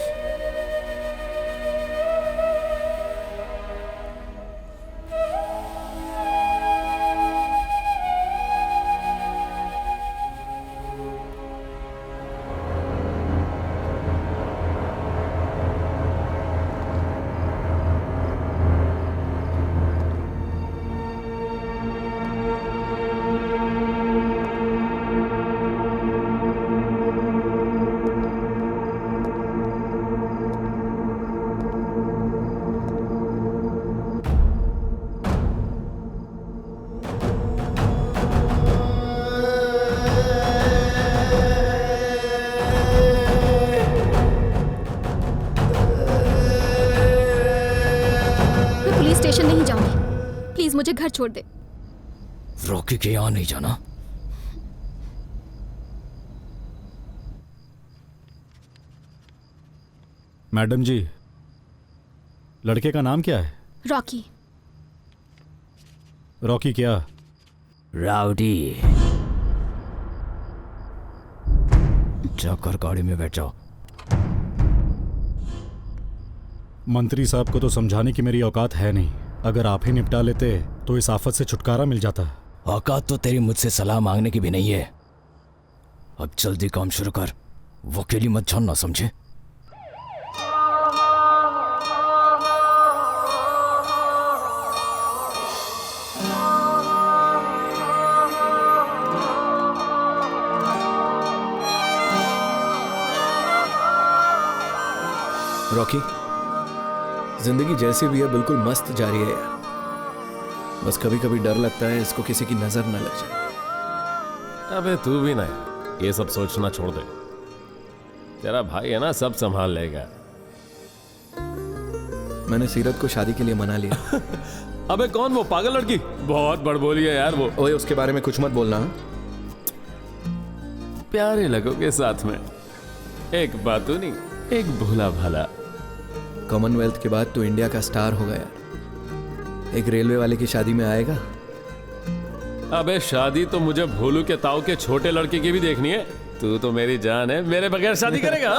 मुझे घर छोड़ दे। रॉकी के यहाँ नहीं जाना। मैडम जी, लड़के का नाम क्या है? रॉकी। रॉकी क्या? राउडी। जाकर गाड़ी में बैठ जाओ। मंत्री साहब को तो समझाने की मेरी औकात है नहीं। अगर आप ही निपटा लेते तो इस आफत से छुटकारा मिल जाता। औकात तो तेरी मुझसे सलाह मांगने की भी नहीं है। अब जल्दी काम शुरू कर, वकीली मत जानना, समझे? रॉकी, जिंदगी जैसी भी है बिल्कुल मस्त जा रही है यार। बस कभी कभी डर लगता है इसको किसी की नजर न लग जाए। अबे तू भी ना ये सब सोचना छोड़ दे। तेरा भाई है ना, सब संभाल लेगा। मैंने सीरत को शादी के लिए मना लिया। अबे कौन वो पागल लड़की? बहुत बड़बोली है यार वो। ओए, उसके बारे में कुछ मत बोलना। प्यारे लगोगे साथ में। एक बातू नहीं, एक भोला भाला। कॉमनवेल्थ के बाद तो इंडिया का स्टार हो गया। एक रेलवे वाले की शादी में आएगा? अबे शादी तो मुझे भोलू के ताऊ के छोटे लड़के की भी देखनी है। तू तो मेरी जान है, मेरे बगैर शादी करेगा?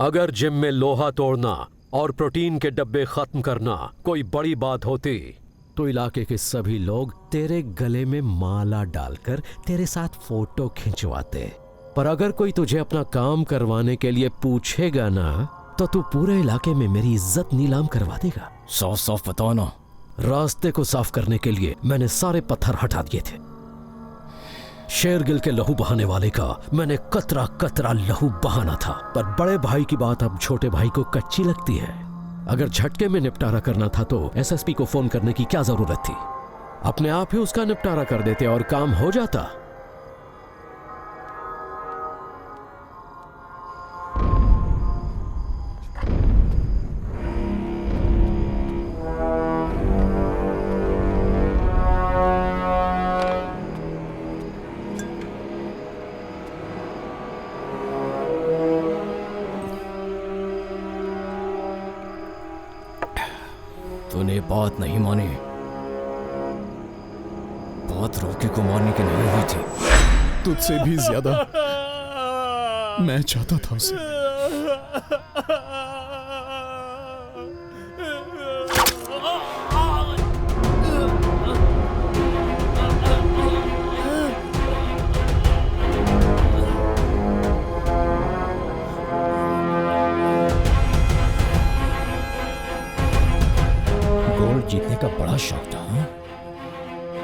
अगर जिम में लोहा तोड़ना और प्रोटीन के डब्बे खत्म करना कोई बड़ी बात होती तो इलाके के सभी लोग तेरे गले में माला डालकर तेरे साथ फोटो खिंचवाते। पर अगर कोई तुझे अपना काम करवाने के लिए पूछेगा ना तो तू पूरे इलाके में मेरी इज्जत नीलाम करवा देगा। साफ साफ बताओ ना। रास्ते को साफ करने के लिए मैंने सारे पत्थर हटा दिए थे। शेरगिल के लहू बहाने वाले का मैंने कतरा कतरा लहू बहाना था। पर बड़े भाई की बात अब छोटे भाई को कच्ची लगती है। अगर झटके में निपटारा करना था तो एसएसपी को फोन करने की क्या जरूरत थी? अपने आप ही उसका निपटारा कर देते और काम हो जाता। तूने बात नहीं मानी। बात रॉकी को मारने की नहीं हुई थी। तुझसे भी ज्यादा मैं चाहता था उसे। गोल्ड जीतने का बड़ा शौक था।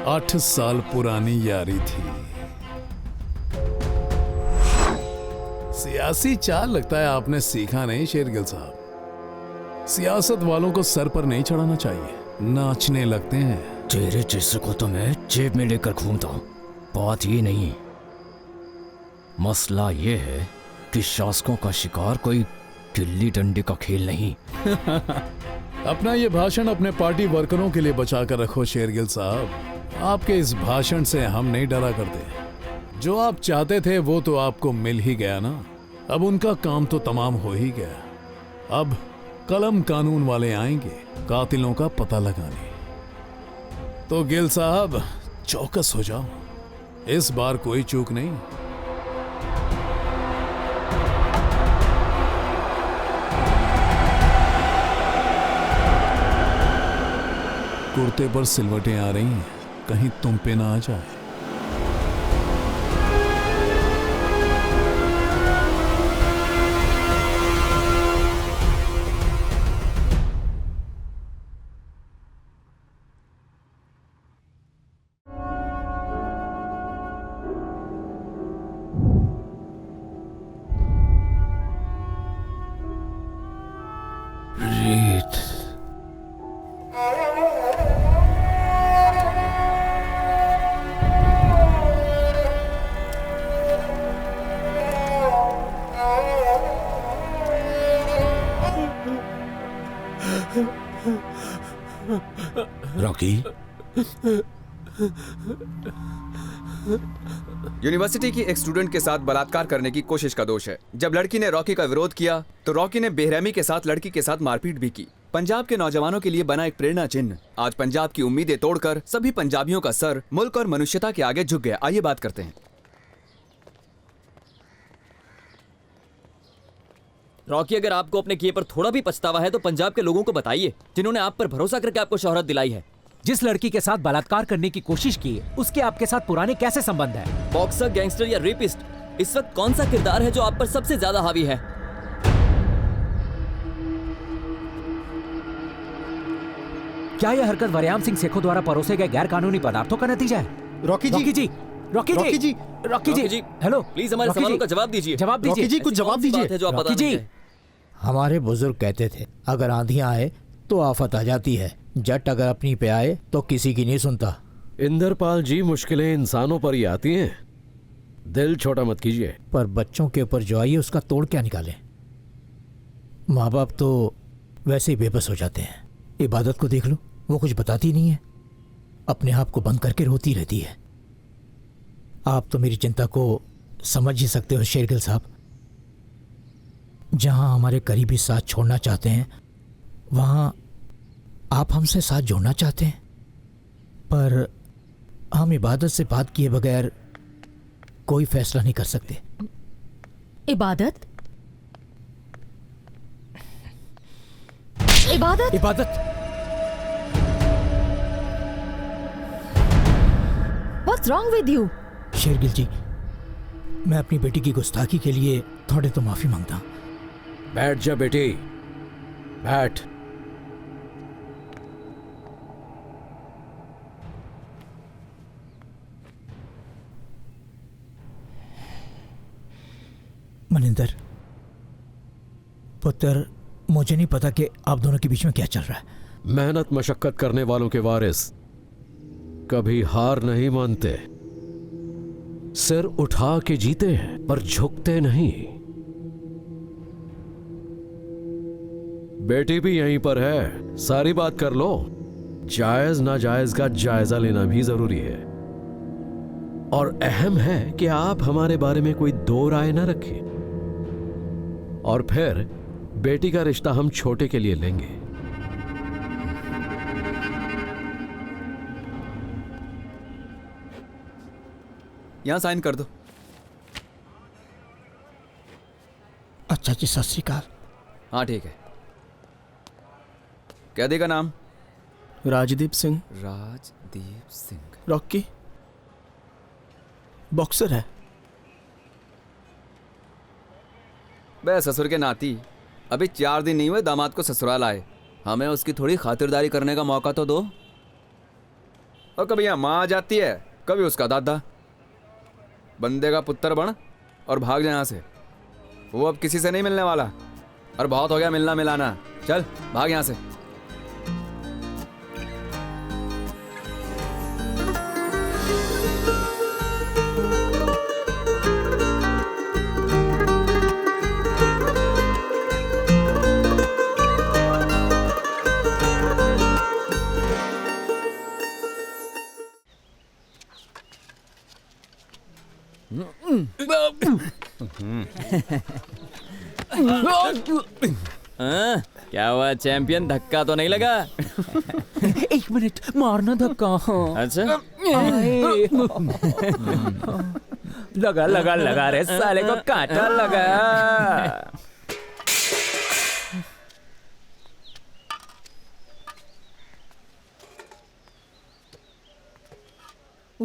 8 साल पुरानी यारी थी। सियासी चाल लगता है आपने सीखा नहीं शेरगिल साहब। सियासत वालों को सर पर नहीं चढ़ाना चाहिए, नाचने लगते हैं। तेरे जैसे को तो मैं जेब में लेकर घूमता हूं। बात ये नहीं, मसला ये है कि शासकों का शिकार कोई गिल्ली डंडे का खेल नहीं। अपना ये भाषण अपने पार्टी वर्करों के लिए बचा कर रखो शेरगिल साहब। आपके इस भाषण से हम नहीं डरा करते। जो आप चाहते थे वो तो आपको मिल ही गया ना। अब उनका काम तो तमाम हो ही गया। अब कलम कानून वाले आएंगे कातिलों का पता लगाने। तो गिल साहब चौकस हो जाओ, इस बार कोई चूक नहीं। कुर्ते पर सिलवटें आ रही हैं, कहीं तुम पे ना आ जाए। रॉकी? यूनिवर्सिटी की एक स्टूडेंट के साथ बलात्कार करने की कोशिश का दोष है। जब लड़की ने रॉकी का विरोध किया तो रॉकी ने बेरहमी के साथ लड़की के साथ मारपीट भी की। पंजाब के नौजवानों के लिए बना एक प्रेरणा चिन्ह आज पंजाब की उम्मीदें तोड़कर सभी पंजाबियों का सर मुल्क और मनुष्यता के आगे झुक गया। आइए बात करते हैं। रॉकी, अगर आपको अपने किए पर थोड़ा भी पछतावा है तो पंजाब के लोगों को बताइए, जिन्होंने आप पर भरोसा करके आपको शोहरत दिलाई है। जिस लड़की के साथ बलात्कार करने की कोशिश की, उसके आपके साथ पुराने कैसे संबंध है? बॉक्सर, गैंगस्टर या रेपिस्ट, इस वक्त कौन सा किरदार है जो आप पर सबसे ज्यादा हावी है? क्या यह हरकत वरयाम सिंह सेखों द्वारा परोसे गए गैर कानूनी पदार्थों का नतीजा है? Rocky ji, Rocky ji, Rocky Rocky ji, ji, Rocky ji, hello, please हमारे रॉकी सवालों जी, का जवाब दीजिए। जवाब दीजिए। रॉकी जी, कुछ जवाब दीजिए। रॉकी जी, हमारे बुजुर्ग कहते थे अगर आंधियां आए तो आफत आ जाती है, जट अगर अपनी पे आए तो किसी की नहीं सुनता। इंदरपाल जी, मुश्किलें इंसानों पर ही आती हैं, दिल छोटा मत कीजिए। पर बच्चों के ऊपर जो आई है उसका तोड़ क्या निकालें? माँ बाप तो वैसे ही बेबस हो जाते हैं। इबादत को देख लो, वो कुछ बताती नहीं है, अपने आप को बंद करके रोती रहती है। आप तो मेरी चिंता को समझ ही सकते हो शेरगिल साहब। जहां हमारे करीबी साथ छोड़ना चाहते हैं वहां आप हमसे साथ जोड़ना चाहते हैं, पर हम इबादत से बात किए बगैर कोई फैसला नहीं कर सकते। इबादत? इबादत? इबादत? What's wrong with you? Shergill जी, मैं अपनी बेटी की गुस्ताखी के लिए थोड़े तो माफी मांगता हूं। बैठ जा बेटी, बैठ। मनिंदर पुत्र, मुझे नहीं पता कि आप दोनों के बीच में क्या चल रहा है। मेहनत मशक्कत करने वालों के वारिस कभी हार नहीं मानते, सिर उठा के जीते हैं पर झुकते नहीं। बेटी भी यहीं पर है, सारी बात कर लो। जायज नाजायज का जायजा लेना भी जरूरी है, और अहम है कि आप हमारे बारे में कोई दो राय न रखें। और फिर बेटी का रिश्ता हम छोटे के लिए लेंगे। यहां साइन कर दो। अच्छा जी, सत श्री अकाल। हाँ ठीक है। कैदी का नाम? राजदीप सिंह। राजदीप सिंह। रॉकी बॉक्सर है। बे ससुर के नाती, अभी 4 दिन नहीं हुए दामाद को ससुराल आए, हमें उसकी थोड़ी खातिरदारी करने का मौका तो दो। और कभी यहाँ माँ आ जाती है, कभी उसका दादा। बंदे का पुत्र बन और भाग जाए यहाँ से, वो अब किसी से नहीं मिलने वाला। और बहुत हो गया मिलना मिलाना, चल भाग यहाँ से। क्या हुआ चैंपियन, धक्का तो नहीं लगा? 1 मिनट, मारना धक्का। अच्छा, लगा लगा लगा रे साले को कांटा लगा। ओ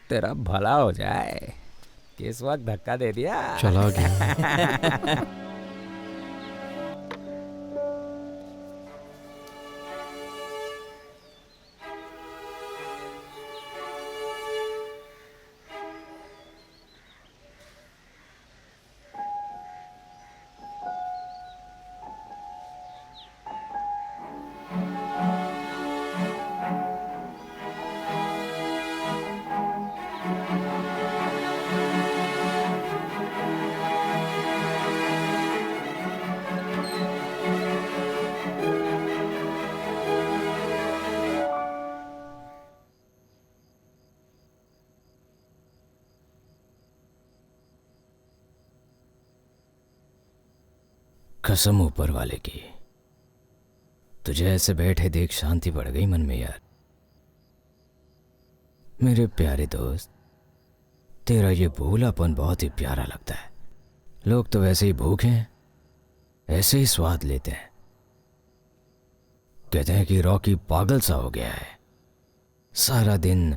तेरा भला हो जाए, किस वक्त धक्का दे दिया। चला गया। कसम ऊपर वाले की, तुझे ऐसे बैठे देख शांति बढ़ गई मन में यार। मेरे प्यारे दोस्त, तेरा ये भूलापन बहुत ही प्यारा लगता है। लोग तो वैसे ही भूखे हैं, ऐसे ही स्वाद लेते हैं। कहते हैं कि रॉकी पागल सा हो गया है, सारा दिन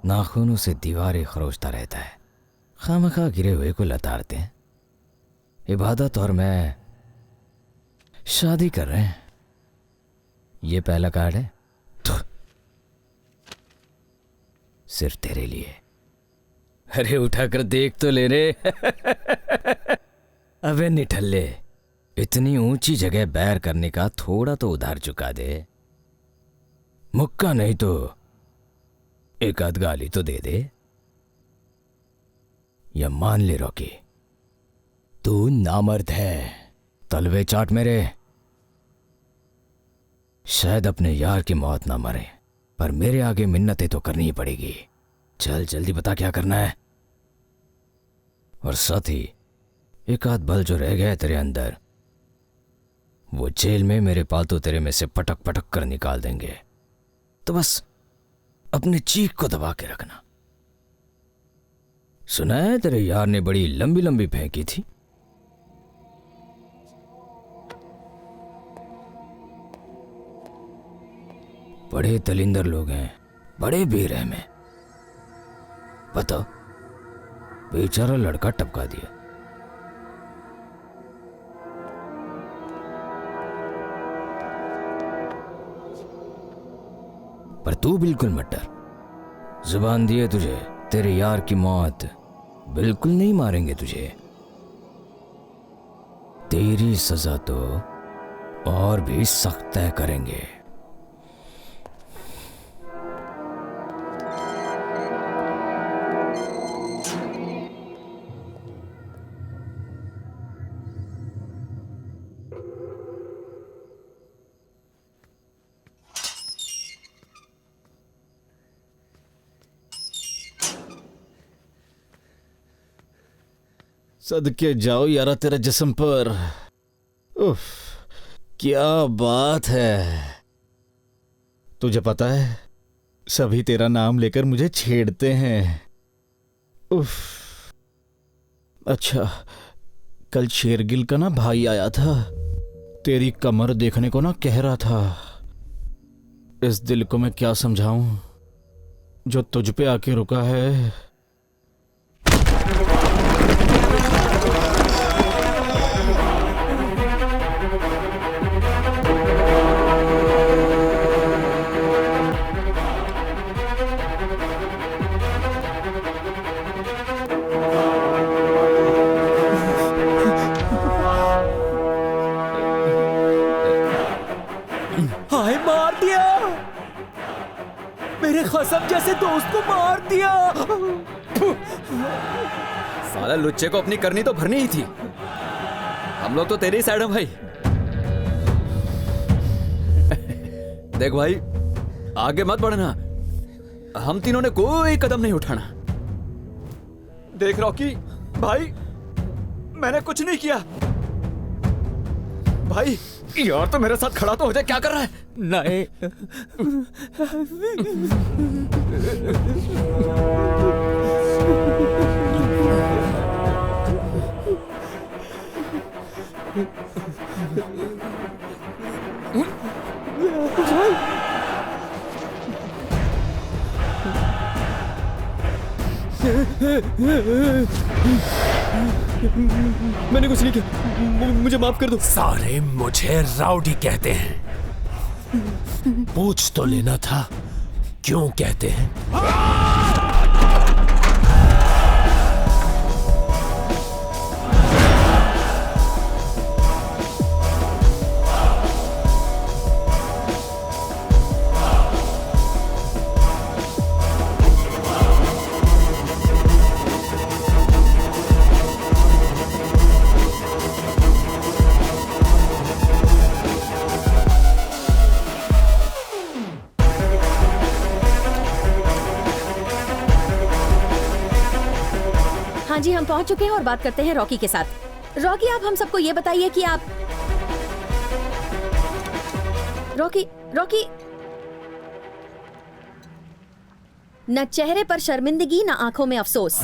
नाखूनों से दीवारें खरोचता रहता है, खामखा गिरे हुए को लताड़ते हैं। इबादत और मैं शादी कर रहे हैं। ये पहला कार्ड है तो सिर्फ तेरे लिए। अरे उठाकर देख तो ले रे। अबे निठल्ले, इतनी ऊंची जगह बैर करने का थोड़ा तो उधार चुका दे। मुक्का नहीं तो एक आध गाली तो दे दे। या मान ले रॉकी, तू नामर्द है। तलवे चाट मेरे। शायद अपने यार की मौत ना मरे, पर मेरे आगे मिन्नतें तो करनी ही पड़ेगी। चल जल्दी बता क्या करना है। और साथ ही एक आध बल जो रह गया है तेरे अंदर, वो जेल में मेरे पालतू तेरे में से पटक पटक कर निकाल देंगे। तो बस अपने चीख को दबा के रखना। सुना है तेरे यार ने बड़ी लंबी लंबी फेंकी थी। बड़े दलिंदर लोग हैं, बड़े बेरहम हैं। बताओ, बेचारा लड़का टपका दिया। पर तू बिल्कुल मत डर। जुबान दिए तुझे, तेरे यार की मौत बिल्कुल नहीं मारेंगे तुझे। तेरी सजा तो और भी सख्त तय करेंगे। सदके जाओ यारा तेरे जिस्म पर। उफ, क्या बात है। तुझे पता है, सभी तेरा नाम लेकर मुझे छेड़ते हैं। उफ। अच्छा, कल शेरगिल का ना भाई आया था, तेरी कमर देखने को ना कह रहा था। इस दिल को मैं क्या समझाऊं जो तुझ पे आके रुका है। हाय, मार दिया मेरे खसम जैसे दोस्त को, मार दिया। साला लुच्चे को अपनी करनी तो भरनी ही थी। हम लोग तो तेरे ही साइड हैं भाई। देख भाई, आगे मत बढ़ना। हम तीनों ने कोई कदम नहीं उठाना। देख रॉकी भाई, मैंने कुछ नहीं किया। भाई यार, तो मेरे साथ खड़ा तो हो जाए। क्या कर रहा है? नहीं। मैंने कुछ नहीं किया, मुझे माफ कर दो। सारे मुझे राउडी कहते हैं। पूछ तो लेना था क्यों कहते हैं। हाँ जी, हम पहुंच चुके हैं और बात करते हैं रॉकी के साथ। रॉकी, आप हम सबको ये बताइए कि आप रॉकी न चेहरे पर शर्मिंदगी न आंखों में अफसोस,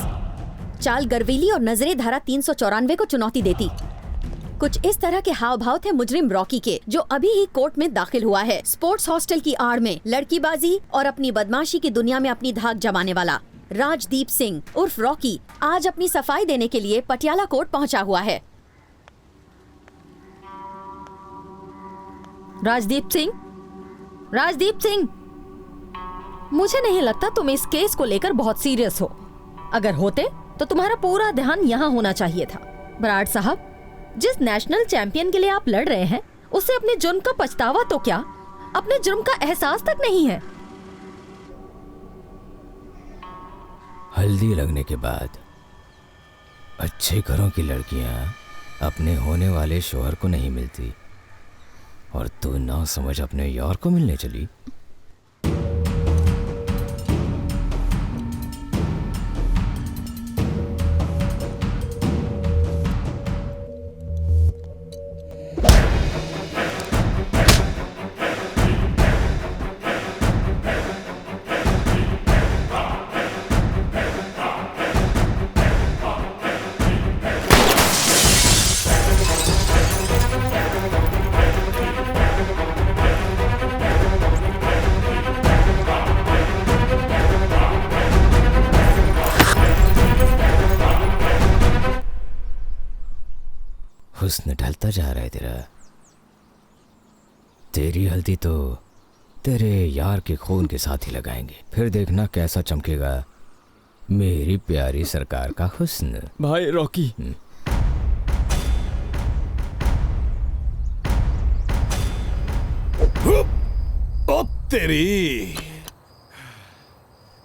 चाल गर्वीली और नजरें धारा 394 को चुनौती देती। कुछ इस तरह के हाव भाव थे मुजरिम रॉकी के, जो अभी ही कोर्ट में दाखिल हुआ है। स्पोर्ट्स हॉस्टल की आड़ में लड़कीबाजी और अपनी बदमाशी की दुनिया में अपनी धाक जमाने वाला राजदीप सिंह उर्फ रॉकी आज अपनी सफाई देने के लिए पटियाला कोर्ट पहुंचा हुआ है। राजदीप सिंह, मुझे नहीं लगता तुम इस केस को लेकर बहुत सीरियस हो। अगर होते तो तुम्हारा पूरा ध्यान यहाँ होना चाहिए था। बराड़ साहब, जिस नेशनल चैंपियन के लिए आप लड़ रहे हैं उसे अपने जुर्म का पछतावा तो क्या, अपने जुर्म का एहसास तक नहीं है। हल्दी लगने के बाद अच्छे घरों की लड़कियां अपने होने वाले शौहर को नहीं मिलती, और तू ना समझ अपने यार को मिलने चली। हुस्न ढलता जा रहा है तेरा। तेरी हल्दी तो तेरे यार के खून के साथ ही लगाएंगे, फिर देखना कैसा चमकेगा मेरी प्यारी सरकार का हुस्न। भाई रॉकी, ओ तेरी,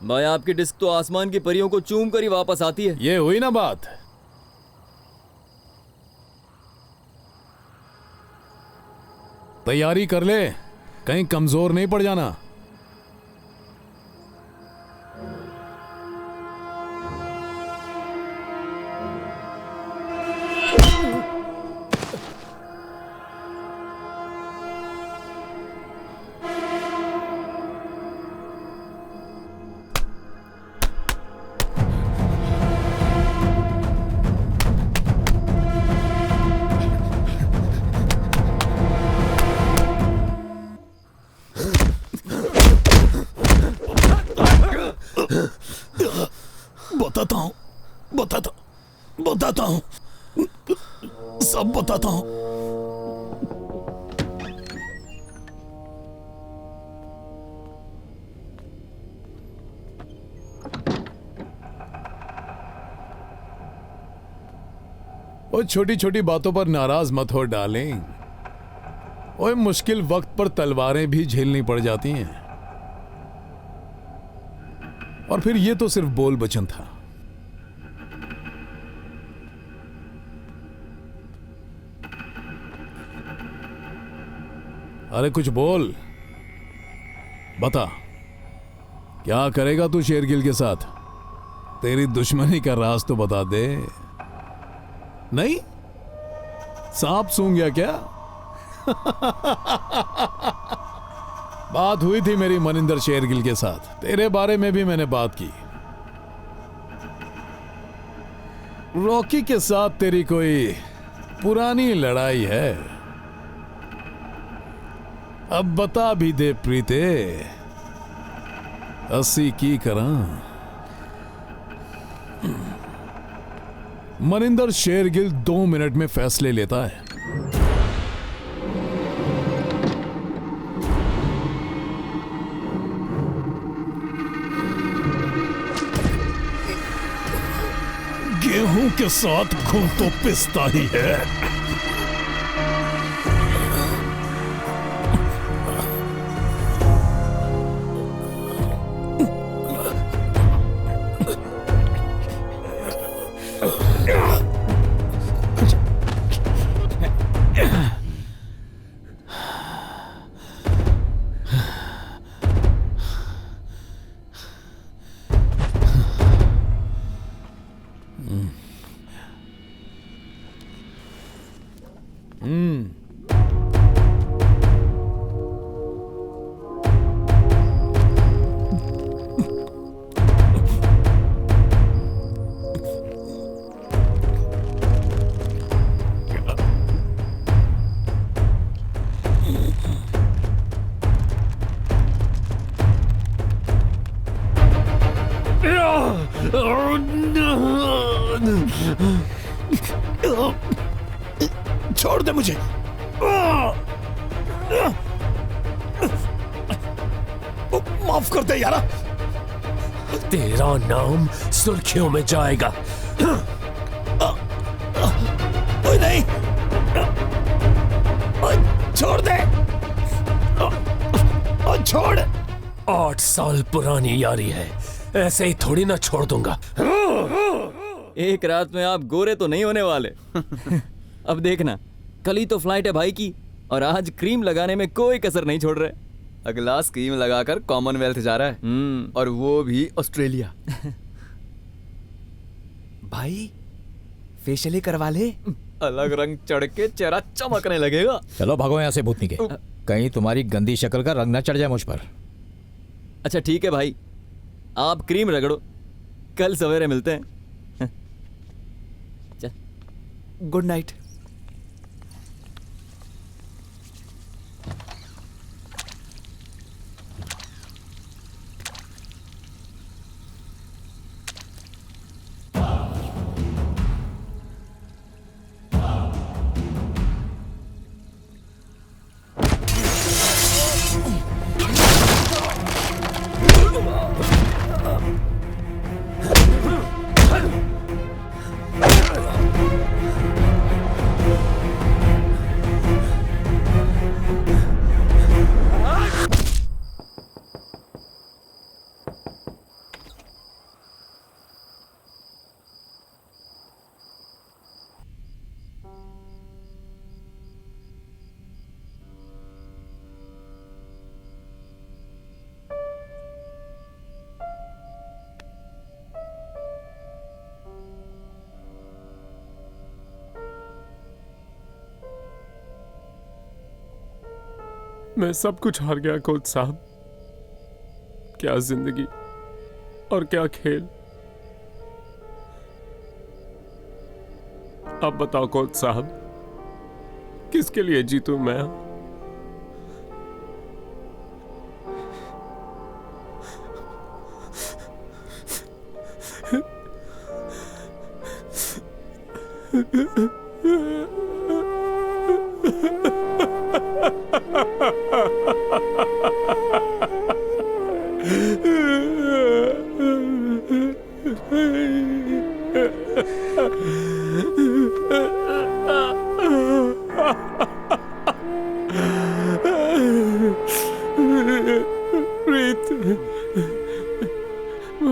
भाई आपकी डिस्क तो आसमान की परियों को चूम कर ही वापस आती है। ये हुई ना बात। तैयारी कर ले, कहीं कमजोर नहीं पड़ जाना। बताता हूं, सब बताता हूं। और छोटी छोटी बातों पर नाराज मत हो डार्लिंग। और मुश्किल वक्त पर तलवारें भी झेलनी पड़ जाती हैं। और फिर ये तो सिर्फ बोल बचन था। अरे कुछ बोल, बता, क्या करेगा तू शेरगिल के साथ? तेरी दुश्मनी का राज तो बता दे। नहीं, सांप सूंघ गया क्या? बात हुई थी मेरी मनिंदर शेरगिल के साथ, तेरे बारे में भी मैंने बात की। रॉकी के साथ तेरी कोई पुरानी लड़ाई है? अब बता भी दे प्रीते, अस्सी की करा। मनिंदर शेरगिल 2 मिनट में फैसले लेता है। गेहूं के साथ घुल तो पिसता ही है। छोड़ दे मुझे। माफ कर दे यारा। तेरा नाम सुर्खियों में जाएगा। कोई नहीं, छोड़ दे, छोड़। 8 साल पुरानी यारी है, ऐसे ही थोड़ी ना छोड़ दूंगा। एक रात में आप गोरे तो नहीं होने वाले। अब देखना, कल ही तो फ्लाइट है भाई की, और आज क्रीम लगाने में कोई कसर नहीं छोड़ रहे। अगला स्कीम लगाकर कॉमनवेल्थ जा रहा है, और वो भी ऑस्ट्रेलिया। भाई फेशियल ही करवा ले, अलग रंग चढ़ के चेहरा चमकने लगेगा। चलो भागो यहाँ से भूतनी के, कहीं तुम्हारी गंदी शक्ल का रंग ना चढ़ जाए मुझ पर। अच्छा ठीक है भाई, आप क्रीम रगड़ो, कल सवेरे मिलते हैं। Good night. मैं सब कुछ हार गया कोच साहब। क्या जिंदगी और क्या खेल। अब बताओ कोच साहब, किसके लिए जीतूं मैं?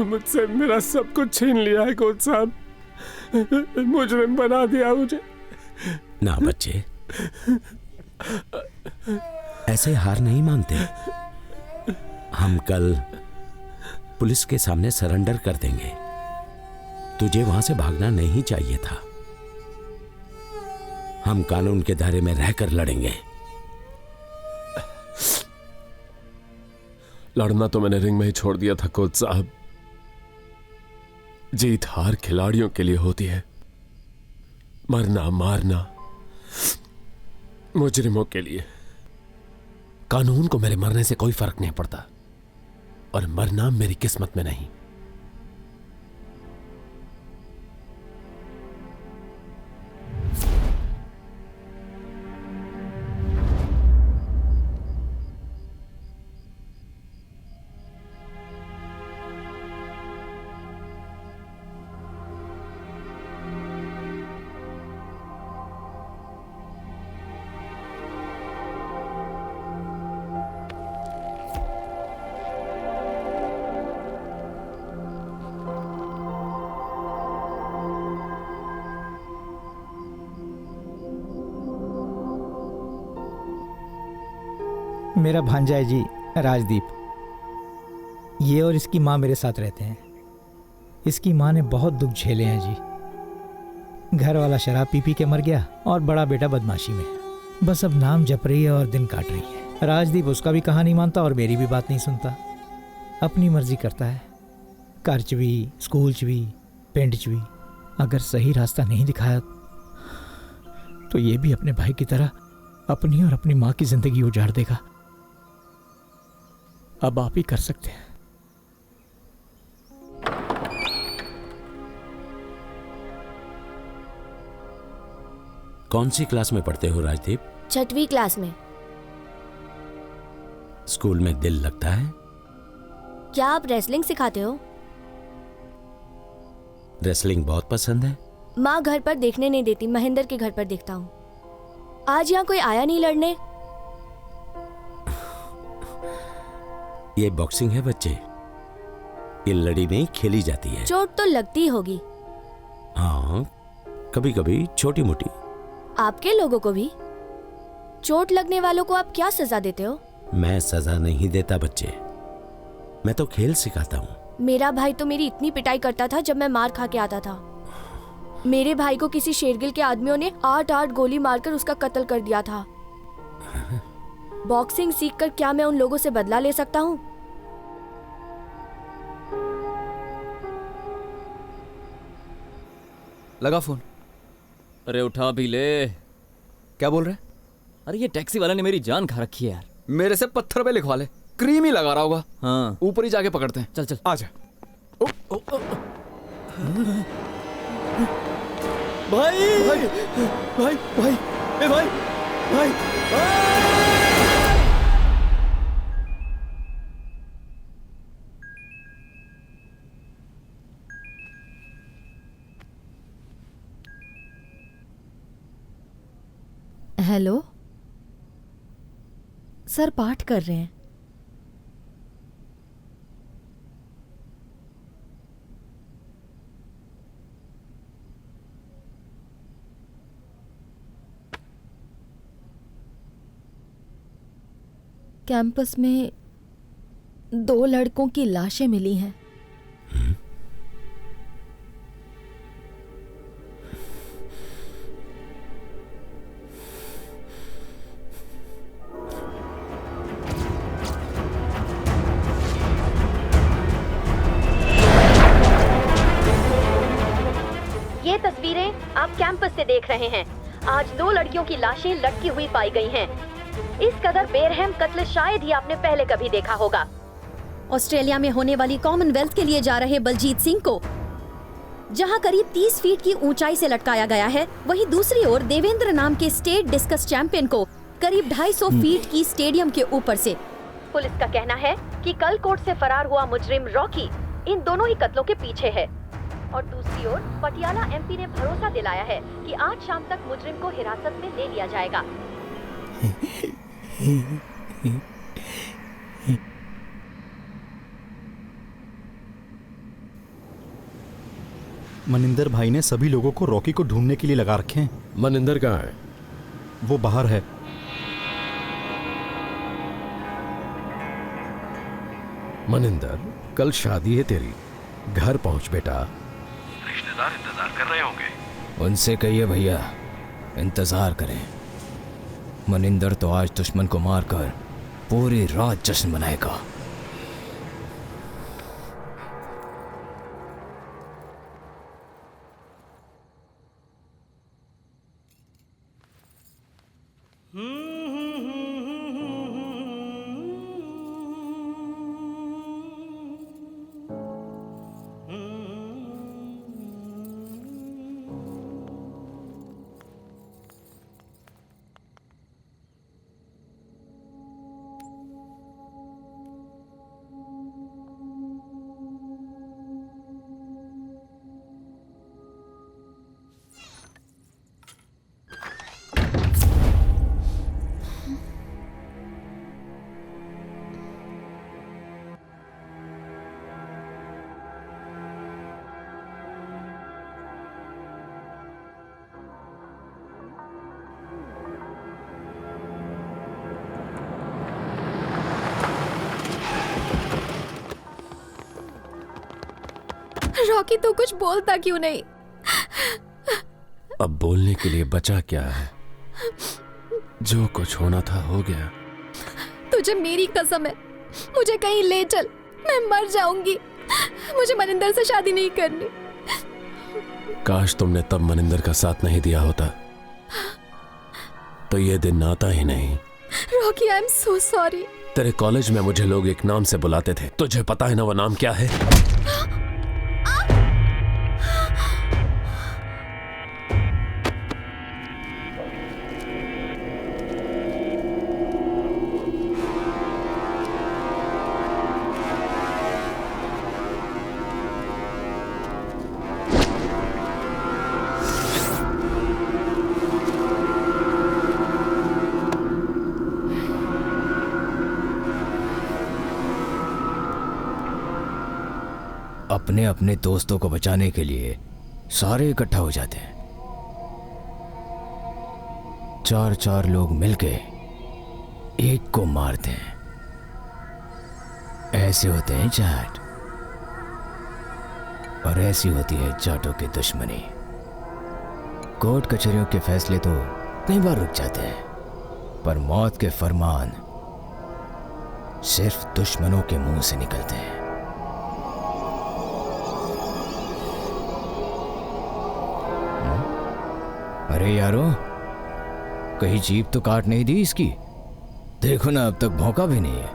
मुझसे मेरा सब कुछ छीन लिया है कोच साहब, मुजरिम बना दिया मुझे। ना बच्चे, ऐसे हार नहीं मानते। हम कल पुलिस के सामने सरेंडर कर देंगे। तुझे वहां से भागना नहीं चाहिए था। हम कानून के दायरे में रहकर लड़ेंगे। लड़ना तो मैंने रिंग में ही छोड़ दिया था कोच साहब। जीत हार खिलाड़ियों के लिए होती है, मरना मारना मुजरिमों के लिए। कानून को मेरे मरने से कोई फर्क नहीं पड़ता, और मरना मेरी किस्मत में नहीं। मेरा भांजा है जी राजदीप। ये और इसकी माँ मेरे साथ रहते हैं। इसकी माँ ने बहुत दुख झेले हैं जी। घर वाला शराब पी पी के मर गया और बड़ा बेटा बदमाशी में। बस अब नाम जप रही है और दिन काट रही है। राजदीप उसका भी कहा नहीं मानता और मेरी भी बात नहीं सुनता, अपनी मर्जी करता है। घर च भी, स्कूल च भी, पिंड च भी। अगर सही रास्ता नहीं दिखाया तो ये भी अपने भाई की तरह अपनी और अपनी माँ की जिंदगी उजाड़ देगा। अब आप ही कर सकते हैं। कौन सी क्लास में पढ़ते हो राजदीप? 6वीं क्लास में। स्कूल में दिल लगता है? क्या आप रेसलिंग सिखाते हो? रेसलिंग बहुत पसंद है। माँ घर पर देखने नहीं देती, महेंद्र के घर पर देखता हूँ। आज यहाँ कोई आया नहीं लड़ने? ये बॉक्सिंग है बच्चे, ये लड़ी नहीं खेली जाती है। चोट तो लगती होगी। हाँ, कभी कभी छोटी मोटी। आपके लोगों को भी? चोट लगने वालों को आप क्या सजा देते हो? मैं सजा नहीं देता बच्चे, मैं तो खेल सिखाता हूँ। मेरा भाई तो मेरी इतनी पिटाई करता था जब मैं मार खा के आता था। मेरे भाई को किसी शेरगिल के आदमियों ने 8-8 गोली मारकर उसका कत्ल कर दिया था। बॉक्सिंग सीखकर क्या मैं उन लोगों से बदला ले सकता हूँ? लगा फोन। अरे उठा भी ले। क्या बोल रहे? अरे ये टैक्सी वाले ने मेरी जान खा रखी है यार। मेरे से पत्थर पे लिखवा ले, क्रीम ही लगा रहा होगा। हाँ, ऊपर ही जाके पकड़ते हैं। चल चल आजा। भाई भाई भाई भाई ए भाई भाई हेलो सर, पाठ कर रहे हैं। कैंपस में 2 लड़कों की लाशें मिली हैं। ये तस्वीरें आप कैंपस से देख रहे हैं। आज 2 लड़कियों की लाशें लटकी हुई पाई गई हैं। इस कदर बेरहम कत्ल शायद ही आपने पहले कभी देखा होगा। ऑस्ट्रेलिया में होने वाली कॉमनवेल्थ के लिए जा रहे बलजीत सिंह को जहां करीब 30 फीट की ऊंचाई से लटकाया गया है, वहीं दूसरी ओर देवेंद्र नाम के स्टेट डिस्कस चैंपियन को करीब 250 फीट की स्टेडियम के ऊपर से। पुलिस का कहना है कि कल कोर्ट से फरार हुआ मुजरिम रॉकी इन दोनों ही कत्लों के पीछे है। और दूसरी ओर पटियाला एमपी ने भरोसा दिलाया है कि आज शाम तक मुजरिम को हिरासत में ले लिया जाएगा। मनिंदर भाई ने सभी लोगों को रॉकी को ढूंढने के लिए लगा रखे हैं। मनिंदर कहाँ है? वो बाहर है। मनिंदर, कल शादी है तेरी, घर पहुंच बेटा। रिश्तेदार इंतजार कर रहे होंगे। उनसे कहिए भैया इंतजार करें। मनिंदर तो आज दुश्मन को मारकर पूरी रात जश्न मनाएगा। रॉकी तो कुछ बोलता क्यों नहीं? अब बोलने के लिए बचा क्या है? जो कुछ होना था हो गया। तुझे मेरी कसम है, मुझे कहीं ले चल, मैं मर जाऊंगी। मुझे मनिंदर से शादी नहीं करनी। काश तुमने तब मनिंदर का साथ नहीं दिया होता, तो ये दिन आता ही नहीं। Rocky, I am so sorry. तेरे कॉलेज में मुझे लोग एक नाम से बुलाते थे, तुझे पता है ना वो नाम क्या है? अपने अपने दोस्तों को बचाने के लिए सारे इकट्ठा हो जाते हैं। 4 लोग मिलके एक को मारते हैं। ऐसे होते हैं जाट, और ऐसी होती है जाटों की दुश्मनी। कोर्ट कचहरियों के फैसले तो कई बार रुक जाते हैं, पर मौत के फरमान सिर्फ दुश्मनों के मुंह से निकलते हैं। अरे यारो, कहीं जीभ तो काट नहीं दी इसकी? देखो ना, अब तक भौंका भी नहीं है।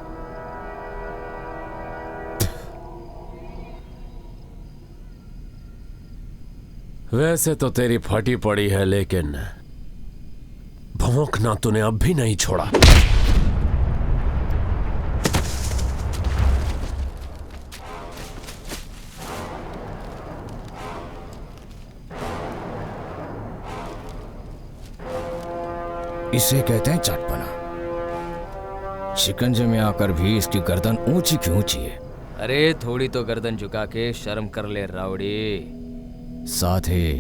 वैसे तो तेरी फटी पड़ी है, लेकिन भौंकना तूने अब भी नहीं छोड़ा। इसे कहते हैं चटपना। शिकंजे में आकर भी इसकी गर्दन ऊंची की ऊंची है। अरे थोड़ी तो गर्दन झुका के शर्म कर ले रावड़ी। साथ ही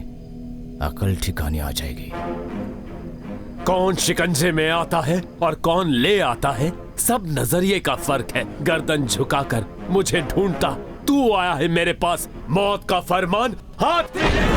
अकल ठिकाने आ जाएगी। कौन शिकंजे में आता है और कौन ले आता है, सब नजरिए का फर्क है। गर्दन झुकाकर मुझे ढूंढता, तू आया है मेरे पास, मौत का फरमान हाथ में लेकर।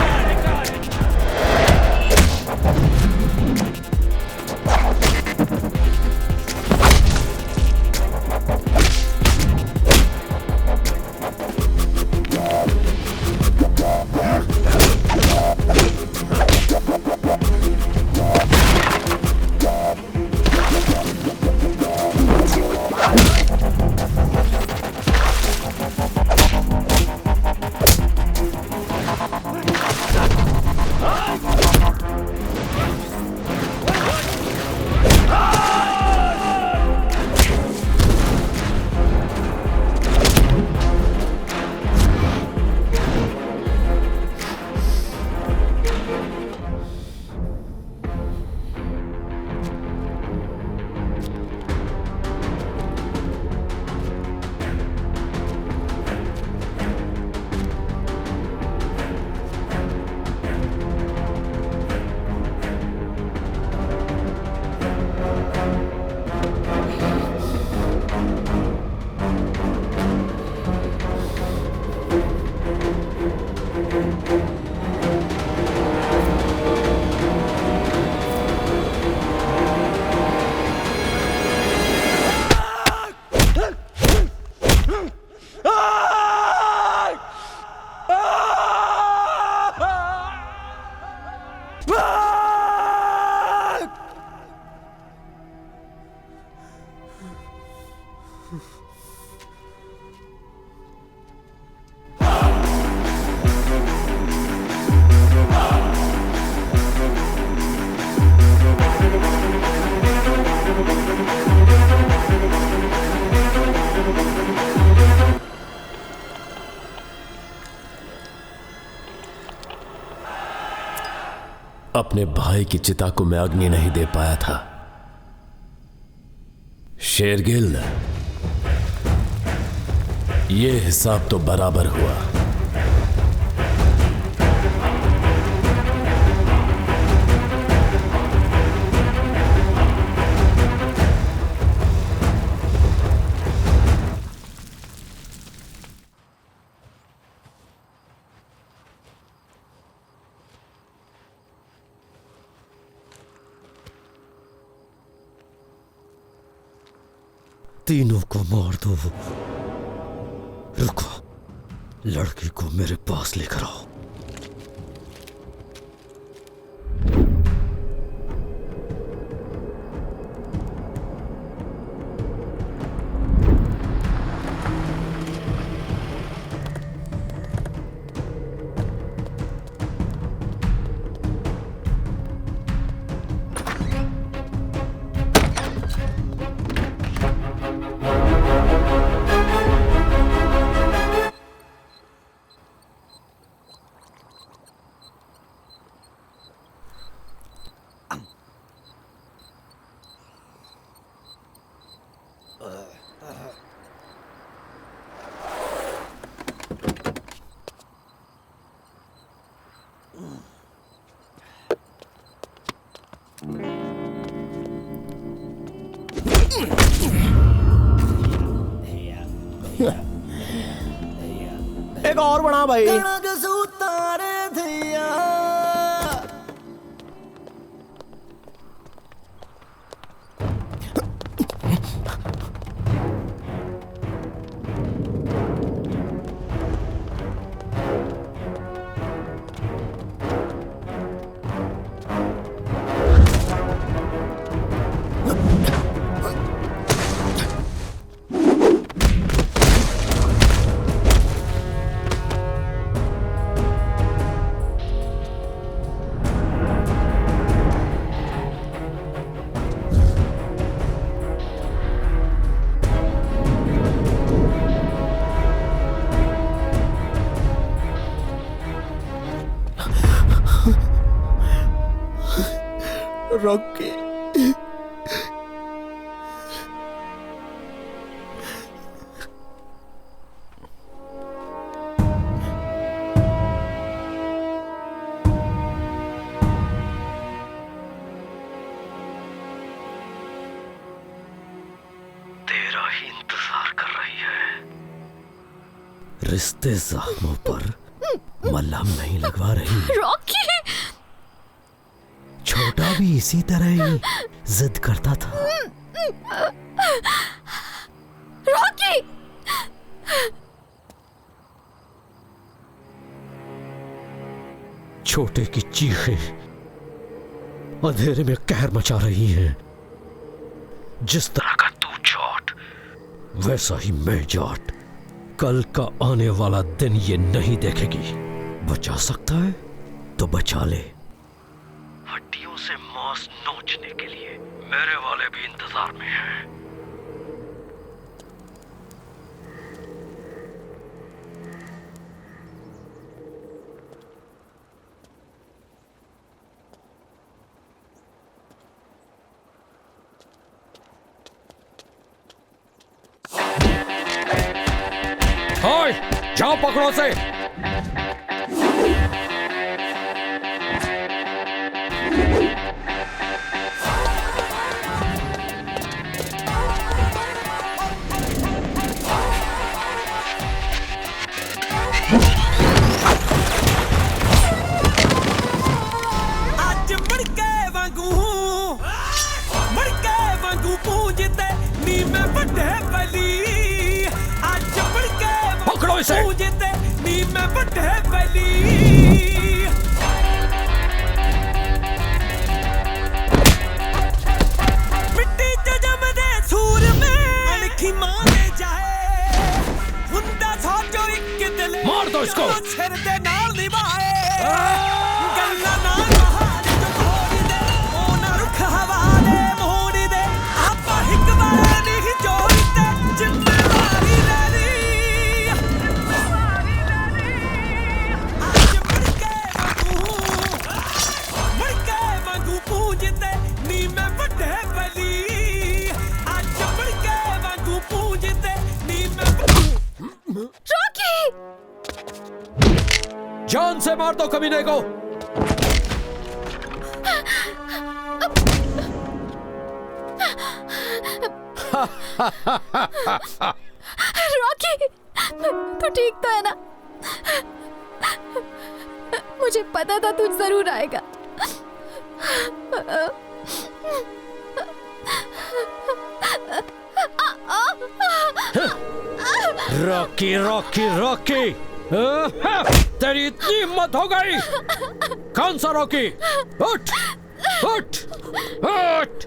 अपने भाई की चिता को मैं अग्नि नहीं दे पाया था। शेरगिल, ये हिसाब तो बराबर हुआ। तीनों को मार दो। रुको, लड़की को मेरे पास लेकर आओ। एक और बना भाई। रॉकी, तेरा ही इंतजार कर रही है। रिश्ते जख्मों पर मलहम नहीं लगवा रही। रॉकी! छोटा भी इसी तरह ही जिद करता था। रॉकी! छोटे की चीखें अंधेरे में कहर मचा रही हैं। जिस तरह का तू जाट, वैसा ही मैं जाट। कल का आने वाला दिन ये नहीं देखेगी। बचा सकता है तो बचा ले। हड्डियों से मांस नोचने के लिए मेरे वाले भी इंतजार में हैं। हाय, जाओ पकड़ो से। आज मड़के वांगू पूंजते नी मैं बड़े बली। आज मड़के पकड़ो इसे। पूंजते नी मैं बड़े बली। मिट्टी च जमदे सूर में अणखी मारे जाए। हुंदा सोचो एक दिल मार दो इसको। सिर दे नाल निभाए। गल्ला ना कहानी जो थोड़ी दे ओ ना रुख हवाले मोड़ी दे। आपा हिक बार नहीं जोड़ते जिम्मेवारी ले ली। आज मड़के वांगू पूंजते नी मैं बड़े बली। आज मड़के वांगू पूंजते नी मैं। रॉकी! जान से मार दो कमीने को। रॉकी, तू ठीक तो है ना? मुझे पता था तू जरूर आएगा। रॉकी रॉकी रॉकी, तेरी इतनी हिम्मत हो गई? कौन सा रॉकी? उठ उठ उठ।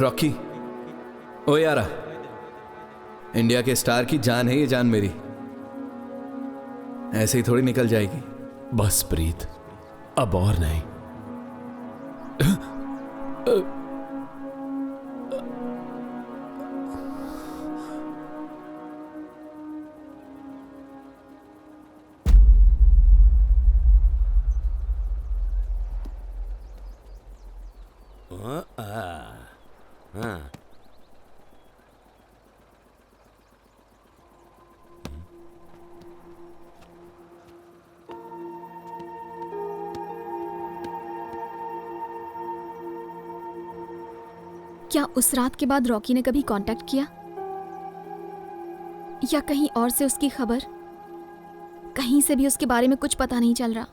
रॉकी, ओ यारा, इंडिया के स्टार की जान है ये जान मेरी, ऐसे ही थोड़ी निकल जाएगी। बस प्रीत, अब और नहीं। क्या उस रात के बाद रॉकी ने कभी कांटेक्ट किया, या कहीं और से उसकी खबर? कहीं से भी उसके बारे में कुछ पता नहीं चल रहा।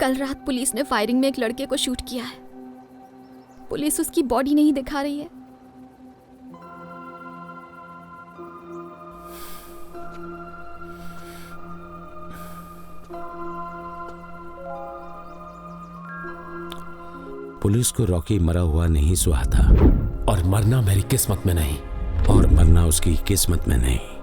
कल रात पुलिस ने फायरिंग में एक लड़के को शूट किया है। पुलिस उसकी बॉडी नहीं दिखा रही है। पुलिस को रॉकी मरा हुआ नहीं सुहा था, और मरना मेरी किस्मत में नहीं, और मरना उसकी किस्मत में नहीं।